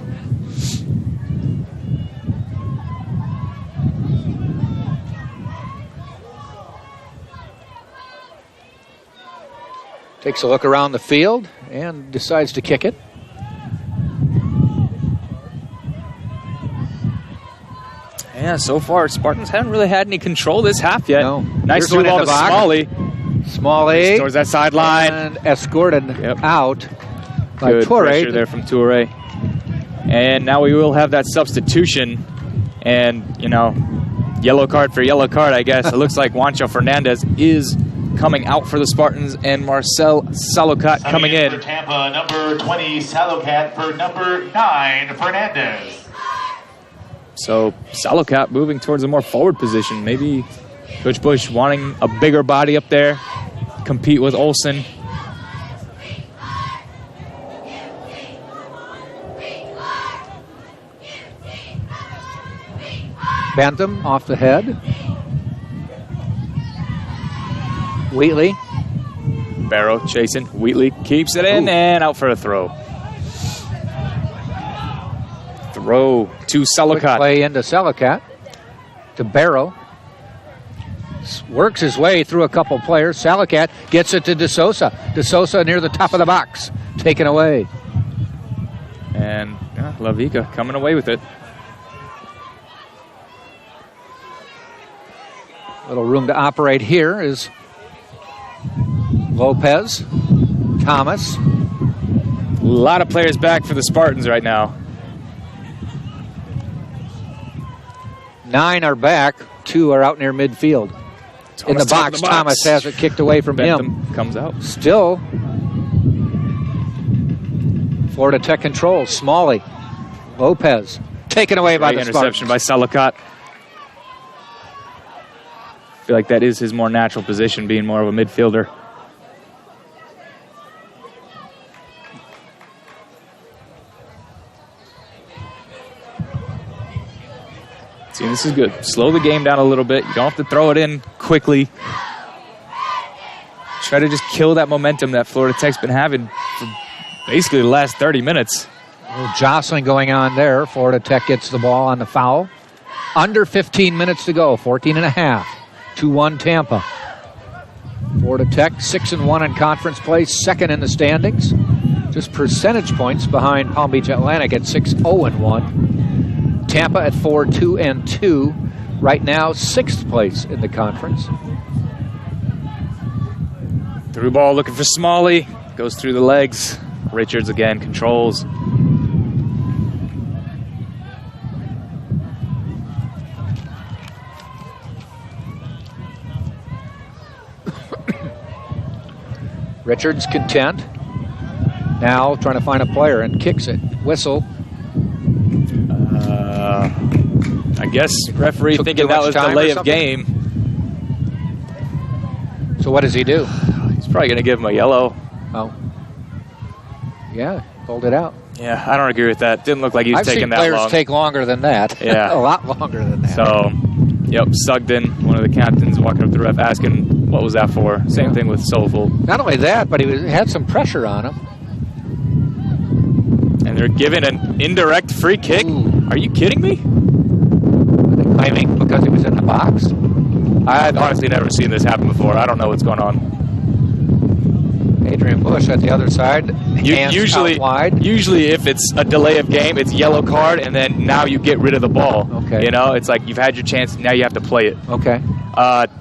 Takes a look around the field and decides to kick it. Yeah, so far Spartans haven't really had any control this half yet. No. Nice through ball to Smalley. Smalley towards that sideline. And escorted out by Good Toure. pressure there from Toure. And now we will have that substitution. And, you know, yellow card for yellow card, I guess. It looks like Juancho Fernandez is coming out for the Spartans, and Marcel Salocot coming in. For Tampa, number 20, Salocot, for number 9, Fernandez. So Salocot moving towards a more forward position. Maybe Coach Bush wanting a bigger body up there, compete with Olsen. Bantam off the head. Wheatley. Barrow chasing. Wheatley keeps it in and out for a throw. Throw to Salocot. Play into Salocot. To Barrow. Works his way through a couple players. Salocot gets it to DeSosa. DeSosa near the top of the box. Taken away. And Lavica coming away with it. Little room to operate here is Lopez, Thomas. A lot of players back for the Spartans right now. 9 are back. 2 are out near midfield. In the box, Thomas has it kicked away from him. Comes out. Still, Florida Tech controls. Smalley, Lopez, taken away by the interception by Salicot. I feel like that is his more natural position, being more of a midfielder. See, this is good. Slow the game down a little bit. You don't have to throw it in quickly. Try to just kill that momentum that Florida Tech's been having for basically the last 30 minutes. A little jostling going on there. Florida Tech gets the ball on the foul. Under 15 minutes to go, 14 and a half. 2-1 Tampa. Florida Tech 6-1 in conference play, second in the standings. Just percentage points behind Palm Beach Atlantic at 6-0-1. Tampa at 4-2-2. Right now, 6th place in the conference. Through ball looking for Smalley. Goes through the legs. Richards again controls. Richards content. Now trying to find a player and kicks it. Whistle. I guess referee thinking that was delay of game. So what does he do? He's probably going to give him a yellow. Oh. Yeah, pulled it out. Yeah, I don't agree with that. Didn't look like he was taking that long. I've seen players take longer than that. Yeah. A lot longer than that. So, yep, Sugden, one of the captains, walking up to the ref asking what was that for. Same thing with Soulful. Not only that, but he had some pressure on him. And they're giving an indirect free kick. Ooh. Are you kidding me? Are they claiming because he was in the box? I've honestly never seen this happen before. I don't know what's going on. Adrian Bush at the other side. Usually, out wide. Usually, if it's a delay of game, it's yellow card, and then now you get rid of the ball. Okay. You know, it's like you've had your chance, now you have to play it. Okay.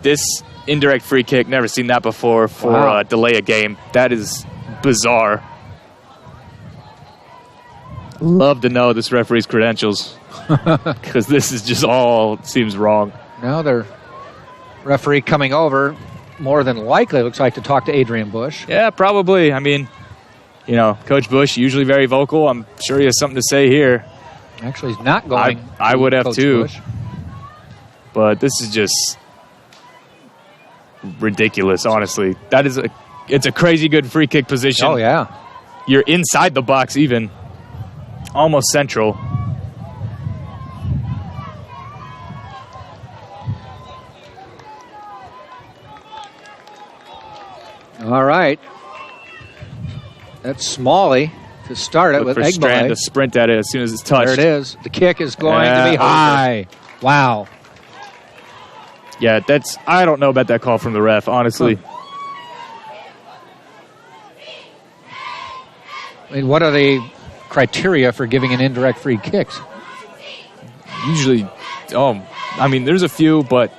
This indirect free kick, never seen that before for a delay of game. That is bizarre. Love to know this referee's credentials because this is just all seems wrong. Now their referee coming over, more than likely, looks like to talk to Adrian Bush. Yeah, probably. I mean, you know, Coach Bush, usually very vocal. I'm sure he has something to say here. Actually, he's not going. I would have Coach too. Bush. But this is just ridiculous, honestly. It's a crazy good free kick position. Oh, yeah. You're inside the box even. Almost central. All right. That's Smalley to start it Look with for Strand to sprint at it as soon as it's touched. There it is. The kick is going to be high. Wow. Yeah, I don't know about that call from the ref, honestly. I mean, what are the criteria for giving an indirect free kicks? Usually, I mean, there's a few, but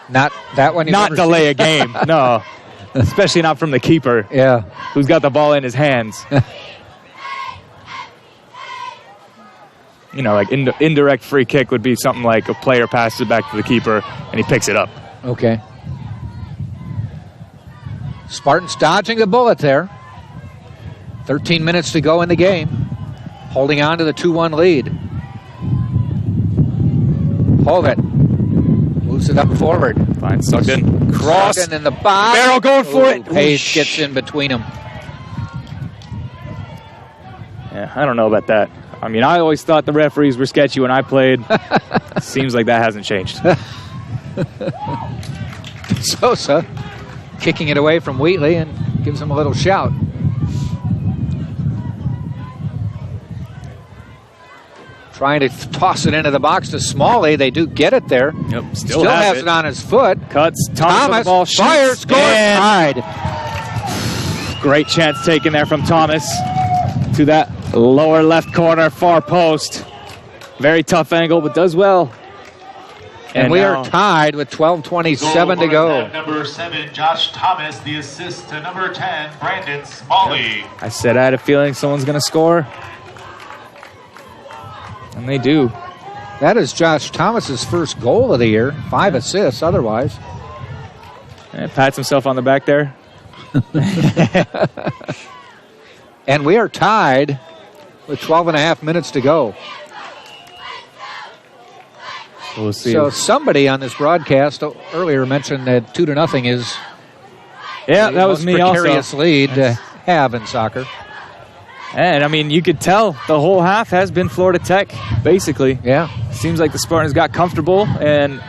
not that one. Not delay a game, no. Especially not from the keeper. Yeah. Who's got the ball in his hands. You know, like indirect free kick would be something like a player passes it back to the keeper and he picks it up. Okay. Spartans dodging the bullet there. 13 minutes to go in the game. Holding on to the 2-1 lead. Hovet moves it up forward. Fine, Sugden. Cross. Sugden in the box. Barrow going for it. Pace gets in between them. Yeah, I don't know about that. I mean, I always thought the referees were sketchy when I played. Seems like that hasn't changed. Sosa kicking it away from Wheatley and gives him a little shout. Trying to toss it into the box to Smalley. They do get it there. Yep, still has it on his foot. Cuts. Thomas ball fires, scores, tied. Great chance taken there from Thomas to that Lower left corner, far post. Very tough angle, but does well. And we are tied with 12:27 to go. Number 7, Josh Thomas, the assist to number 10, Brandon Smalley. I said I had a feeling someone's going to score. And they do. That is Josh Thomas's first goal of the year. 5 assists otherwise. And pats himself on the back there. And we are tied with 12 and a half minutes to go. We'll see. So somebody on this broadcast earlier mentioned that 2-0 is that was me also. Precarious lead to have in soccer. And, I mean, you could tell the whole half has been Florida Tech, basically. Yeah. Seems like the Spartans got comfortable and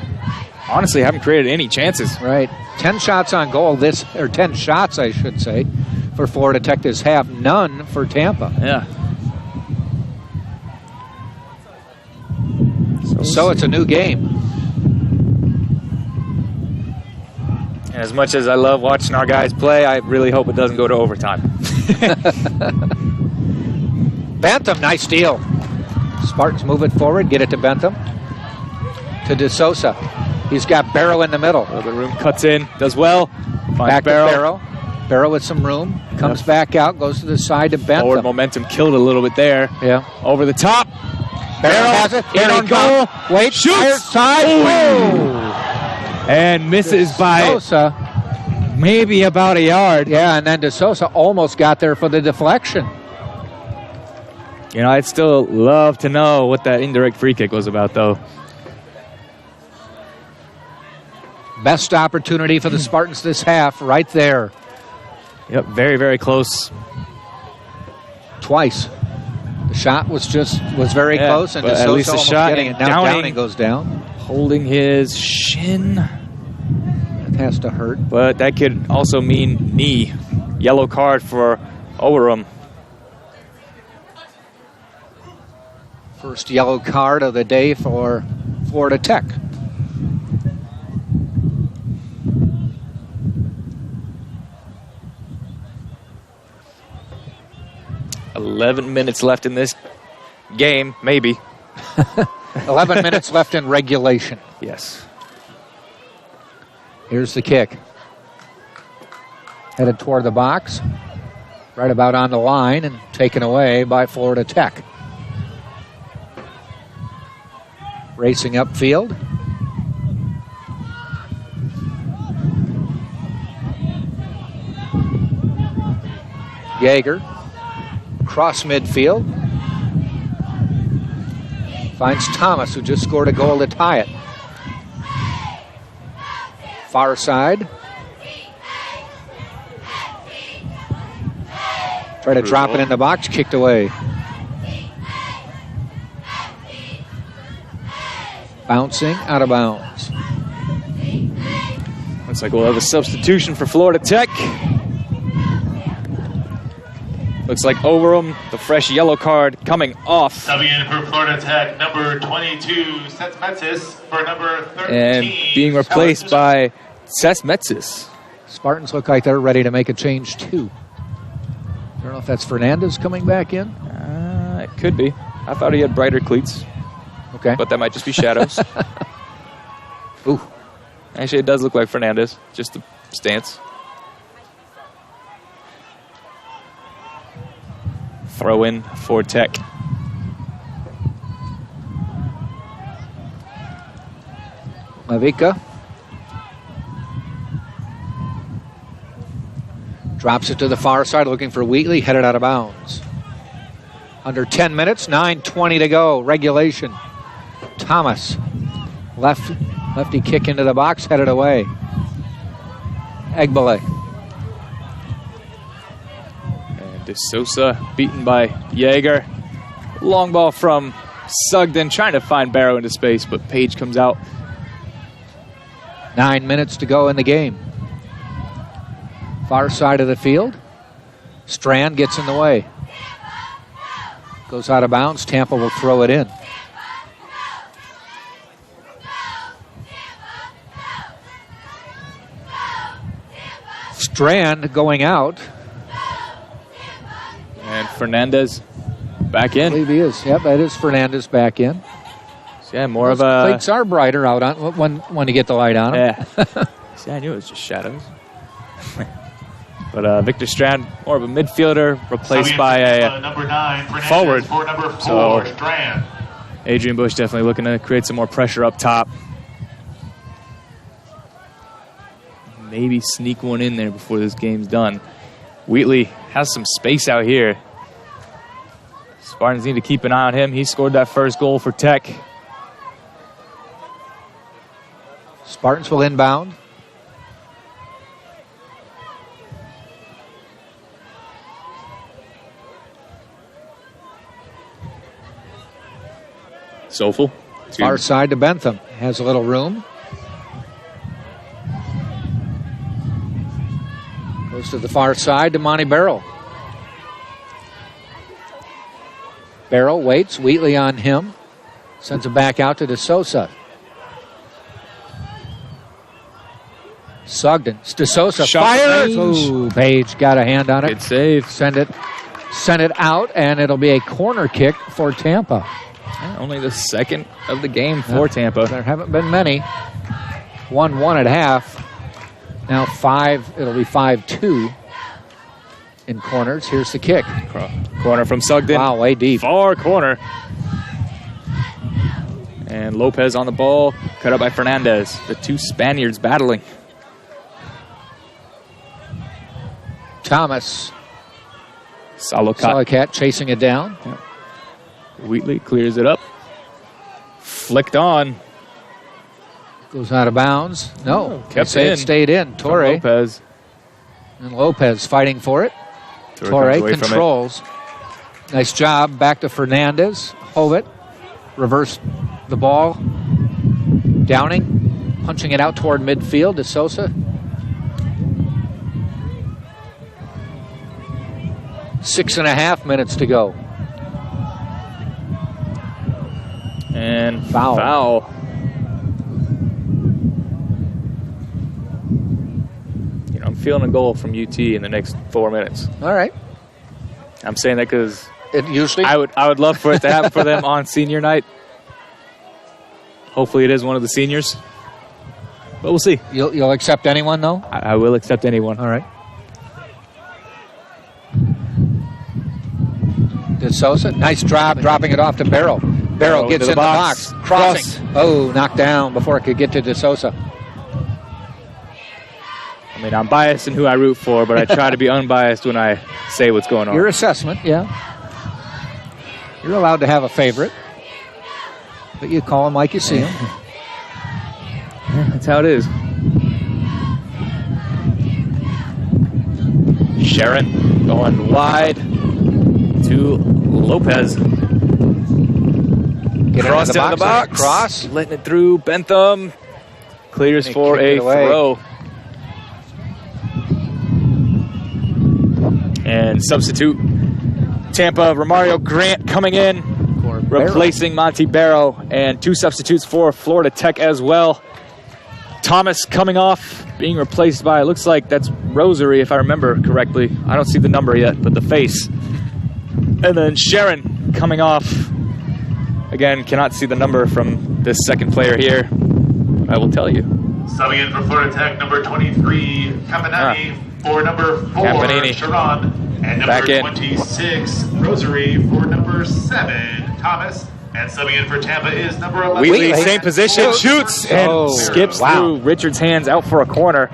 honestly haven't created any chances. Right. 10 shots on goal, 10 shots, I should say, for Florida Tech this half. None for Tampa. Yeah. So it's a new game. As much as I love watching our guys play, I really hope it doesn't go to overtime. Bentham, nice steal. Spartans move it forward, get it to Bentham. To De Sosa. He's got Barrow in the middle. The room cuts in, does well. Back to Barrow. Barrow with some room. Comes back out, goes to the side to Bentham. Forward momentum killed a little bit there. Yeah. Over the top. Barrow has it. Here on goal. Wait, shoots. Side. And misses by Sosa. Maybe about a yard. Yeah, and then De Sosa almost got there for the deflection. You know, I'd still love to know what that indirect free kick was about, though. Best opportunity for the Spartans this half, right there. Yep, very, very close. Twice. The shot was very close, and De Sosa at least the almost shot. getting it. Now Downing goes down. Holding his shin. That has to hurt. But that could also mean knee. Yellow card for Overham. First yellow card of the day for Florida Tech. $11 minutes left in this game, maybe. 11 minutes left in regulation. Yes. Here's the kick. Headed toward the box. Right about on the line and taken away by Florida Tech. Racing upfield. Yeager. Cross midfield. Finds Thomas, who just scored a goal to tie it. Far side. Try to drop it in the box, kicked away. Bouncing out of bounds. Looks like we'll have a substitution for Florida Tech. Looks like Overham, the fresh yellow card coming off. Subbing in for Florida Tech, number 22, Seth Metzis, for number 13. And being replaced by Seth Metzis. Spartans look like they're ready to make a change too. I don't know if that's Fernandez coming back in. It could be. I thought he had brighter cleats. Okay. But that might just be shadows. Ooh. Actually, it does look like Fernandez. Just the stance. Throw in for Tech. Mavica. Drops it to the far side, looking for Wheatley, headed out of bounds. Under 10 minutes, 9:20 to go, regulation. Thomas, lefty kick into the box, headed away. Egbele. And De Sosa beaten by Yeager. Long ball from Sugden, trying to find Barrow into space, but Page comes out. 9 minutes to go in the game. Far side of the field. Strand gets in the way. Goes out of bounds. Tampa will throw it in. Strand going out. And Fernandez back I in. believe he is. Yep, that is Fernandez back in. So, yeah, more Those of a... plates are brighter out on when you get the light on them. Yeah. See, I knew it was just shadows. But Victor Strand, more of a midfielder, replaced by a number 9, forward. For number 4, So, Strand. Adrian Bush definitely looking to create some more pressure up top. Maybe sneak one in there before this game's done. Wheatley has some space out here. Spartans need to keep an eye on him. He scored that first goal for Tech. Spartans will inbound. Sofel. Far side to Bentham. Has a little room. Goes to the far side to Monty Barrow. Barrow waits. Wheatley on him. Sends it back out to DeSosa. Sugden. DeSosa Shot fires. range. Ooh, Page got a hand on it. Good save. Send it out, and it'll be a corner kick for Tampa. Yeah, only the second of the game for Tampa. There haven't been many. 1-1 at half. Now it'll be 5-2 in corners. Here's the kick. Corner from Sugden. Wow, way deep. Far corner. And Lopez on the ball. Cut up by Fernandez. The two Spaniards battling. Thomas. Salokat chasing it down. Yeah. Wheatley clears it up. Flicked on. Goes out of bounds. No, kept it in. stayed in. Torre. Lopez. And Lopez fighting for it. Torre controls. Nice job. Back to Fernandez. Hovitt. Reversed the ball. Downing. Punching it out toward midfield to Sosa. 6.5 minutes to go. And foul. You know, I'm feeling a goal from UT in the next 4 minutes. All right. I'm saying that because It usually I would love for it to happen for them on senior night. Hopefully it is one of the seniors. But we'll see. You'll accept anyone though? I will accept anyone. All right. De Sosa, nice drop, dropping it off to Barrow. Barrow gets in the box. Crossing. Oh, knocked down before it could get to De Sosa. I mean, I'm biased in who I root for, but I try to be unbiased when I say what's going on. Your assessment, yeah. You're allowed to have a favorite, but you call them like you see them. Yeah, that's how it is. Sharon going wide to Lopez. Cross down the box. Cross. Letting it through. Bentham clears for a throw. And substitute Tampa, Romario Grant coming in, replacing Monty Barrow, and two substitutes for Florida Tech as well. Thomas coming off, being replaced by, it looks like that's Rosary, if I remember correctly. I don't see the number yet, but the face. And then Sharon coming off. Again, cannot see the number from this second player here. I will tell you. Subbing in for Florida Tech, number 23, Campanini. For number 4, Campanini. Sharon. And number 26, Rosary. For number 7, Thomas. And subbing in for Tampa is number 11. Wheatley, same position, shoots, and skips through Richard's hands out for a corner.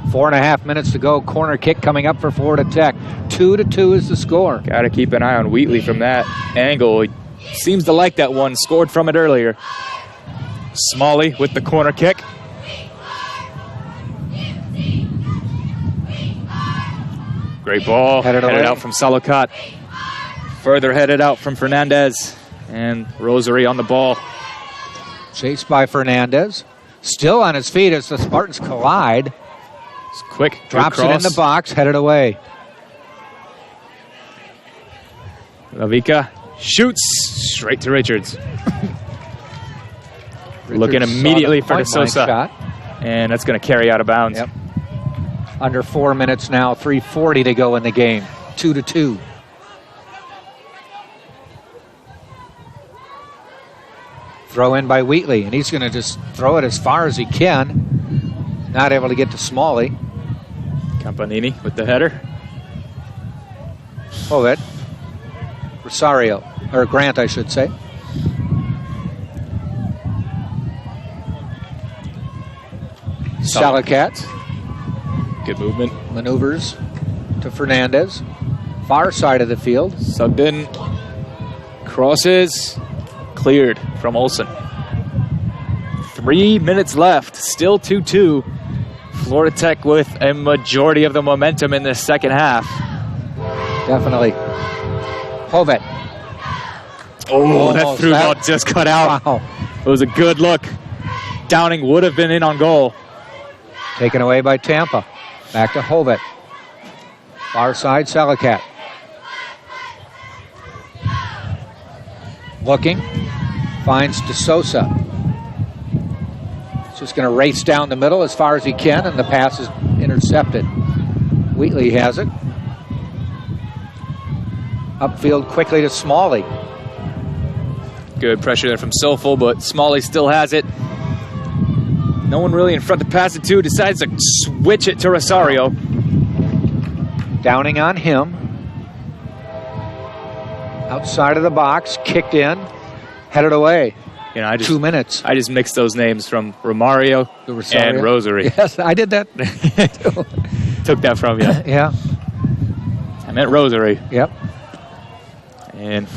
4.5 minutes to go. Corner kick coming up for Florida Tech. 2-2 is the score. Got to keep an eye on Wheatley from that angle. He seems to like that one. Scored from it earlier. Smalley with the corner kick. Great ball. Headed out from Salokat. Further headed out from Fernandez. And Rosary on the ball. Chased by Fernandez. Still on his feet as the Spartans collide. It's quick. Drops it in the box. Headed away. Lavica shoots straight to Richards. Looking immediately for De Sosa. And that's going to carry out of bounds. Yep. Under 4 minutes now. 3:40 to go in the game. 2-2. Throw in by Wheatley, and he's going to just throw it as far as he can. Not able to get to Smalley. Campanini with the header. Hovet. Rosario, or Grant, I should say. Salakat. Good movement. Maneuvers to Fernandez. Far side of the field. Subbed in. Crosses. Cleared from Olsen. 3 minutes left. Still 2-2. Florida Tech with a majority of the momentum in the second half. Definitely. Hovet. Oh, that through ball just cut out. Wow. It was a good look. Downing would have been in on goal. Taken away by Tampa. Back to Hovet. Far side, Salakat. Looking. Finds DeSosa. He's just going to race down the middle as far as he can, and the pass is intercepted. Wheatley has it. Upfield quickly to Smalley. Good pressure there from Sofel, but Smalley still has it. No one really in front to pass it to. Decides to switch it to Rosario. Downing on him. Outside of the box, kicked in, headed away. You know, 2 minutes. I just mixed those names from Romario and Rosary. Yes, I did that. Took that from you. Yeah. I meant Rosary. Yep. And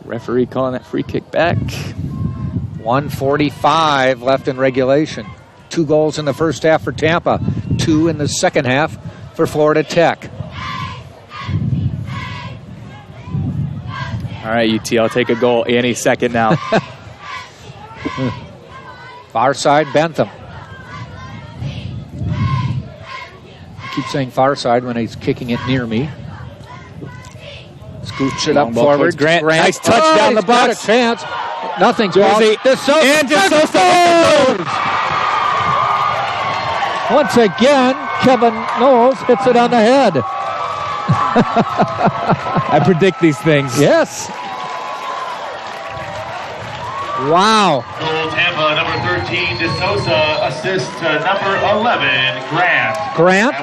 referee calling that free kick back. 1:45 left in regulation. 2 goals in the first half for Tampa. 2 in the second half for Florida Tech. All right, UT, I'll take a goal any second now. Far side, Bentham. I keep saying far side when he's kicking it near me. Scooch it up forward. Grant. Nice touch down the box. Got a chance. Nothing. Jersey. And DeSosa. Once again, Kevin Knowles hits it on the head. I predict these things. Yes. Wow. Goal Tampa, number 13, DeSosa, assist to number 11, Grant. Grant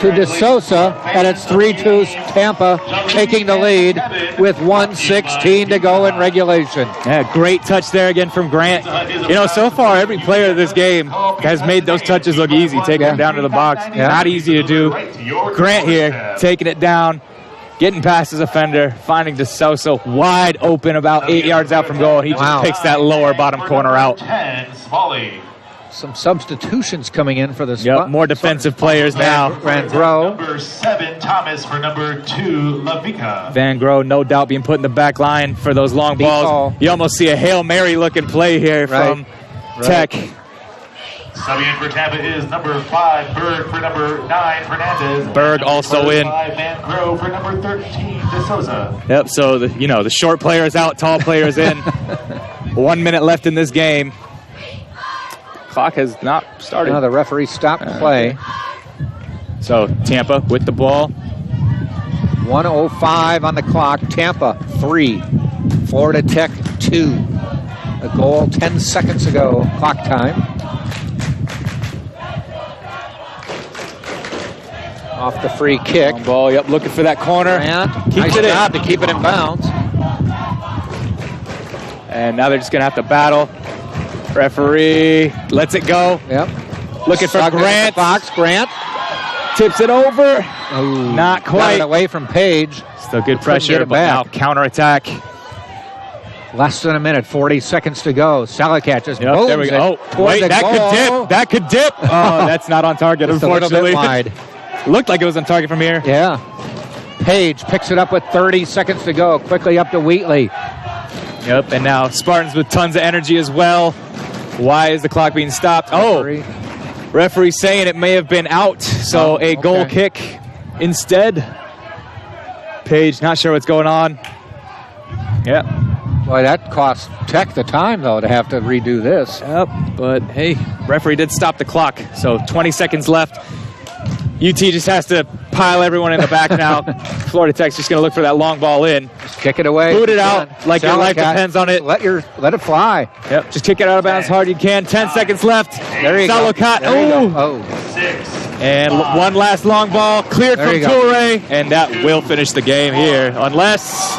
to DeSosa, and it's 3-2 Tampa taking the lead with 1:16 to go in regulation. Yeah, great touch there again from Grant. You know, so far every player of this game has made those touches look easy, taking them down to the box. Yeah. Not easy to do. Grant here, taking it down, getting past his offender, finding DeSosa wide open about 8 yards out from goal. He just picks that lower bottom corner out. 10, Smalley. Some substitutions coming in for this. Yep, more defensive players now. Van Gro. Number 7, Thomas for number 2, Lavica. Van Gro, no doubt, being put in the back line for those long balls. You almost see a Hail Mary looking play here from Tech. Subbing in for Tampa is number 5, Berg for number 9, Fernandez. Berg also in. 5, Van Gro for number 13, DeSosa. Yep, so the short player is out, tall player is in. 1 minute left in this game. Clock has not started. No, the referee stopped play. So Tampa with the ball. 1:05 on the clock. Tampa 3, Florida Tech 2. A goal 10 seconds ago. Clock time. Off the free kick. Long ball, yep, looking for that corner. And Keeps it job in. to keep it in bounds. And now they're just going to have to battle. Referee lets it go. Yep. Looking for Grant. Box. Grant Tips it over. Ooh, Not quite. got it away from Page. Still good Get pressure, it but now back. counterattack. Less than a minute, 40 seconds to go. Salakat just Yep, booms there we go. it Oh, toward wait, the that goal. could dip. That could dip. Oh, that's not on target, Just a little unfortunately. bit wide. Looked like it was on target from here. Yeah. Page picks it up with 30 seconds to go. Quickly up to Wheatley. Yep, and now Spartans with tons of energy as well. Why is the clock being stopped? Referee. Oh, referee saying it may have been out, so a goal kick instead. Page, not sure what's going on. Yeah. Boy, that cost Tech the time, though, to have to redo this. Yep, but hey, referee did stop the clock, so 20 seconds left. UT just has to pile everyone in the back now. Florida Tech's just going to look for that long ball in. Just kick it away. Boot it out like your life depends on it. Let it fly. Yep. Just kick it out of bounds hard you can. 10 seconds left. There you go. Oh. And one last long ball cleared from Toure, and that will finish the game here, unless.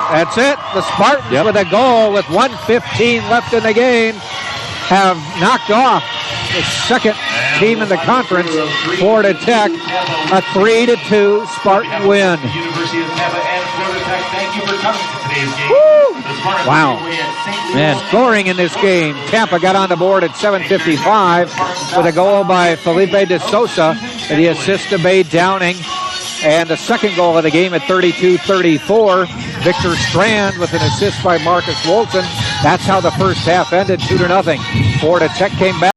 That's it. The Spartans with a goal with 1:15 left in the game have knocked off the second team in the conference, Florida Tech, a 3-2 Spartan win. University of Tampa and Florida Tech, thank you for coming to today's game. Woo! The Spartans Wow. Man. Scoring in this game, Tampa got on the board at 7:55 with a goal by Felipe de Sosa and the assist to Bay Downing. And the second goal of the game at 32-34, Victor Strand with an assist by Marcus Wolson. That's how the first half ended, 2-0. Florida Tech came back.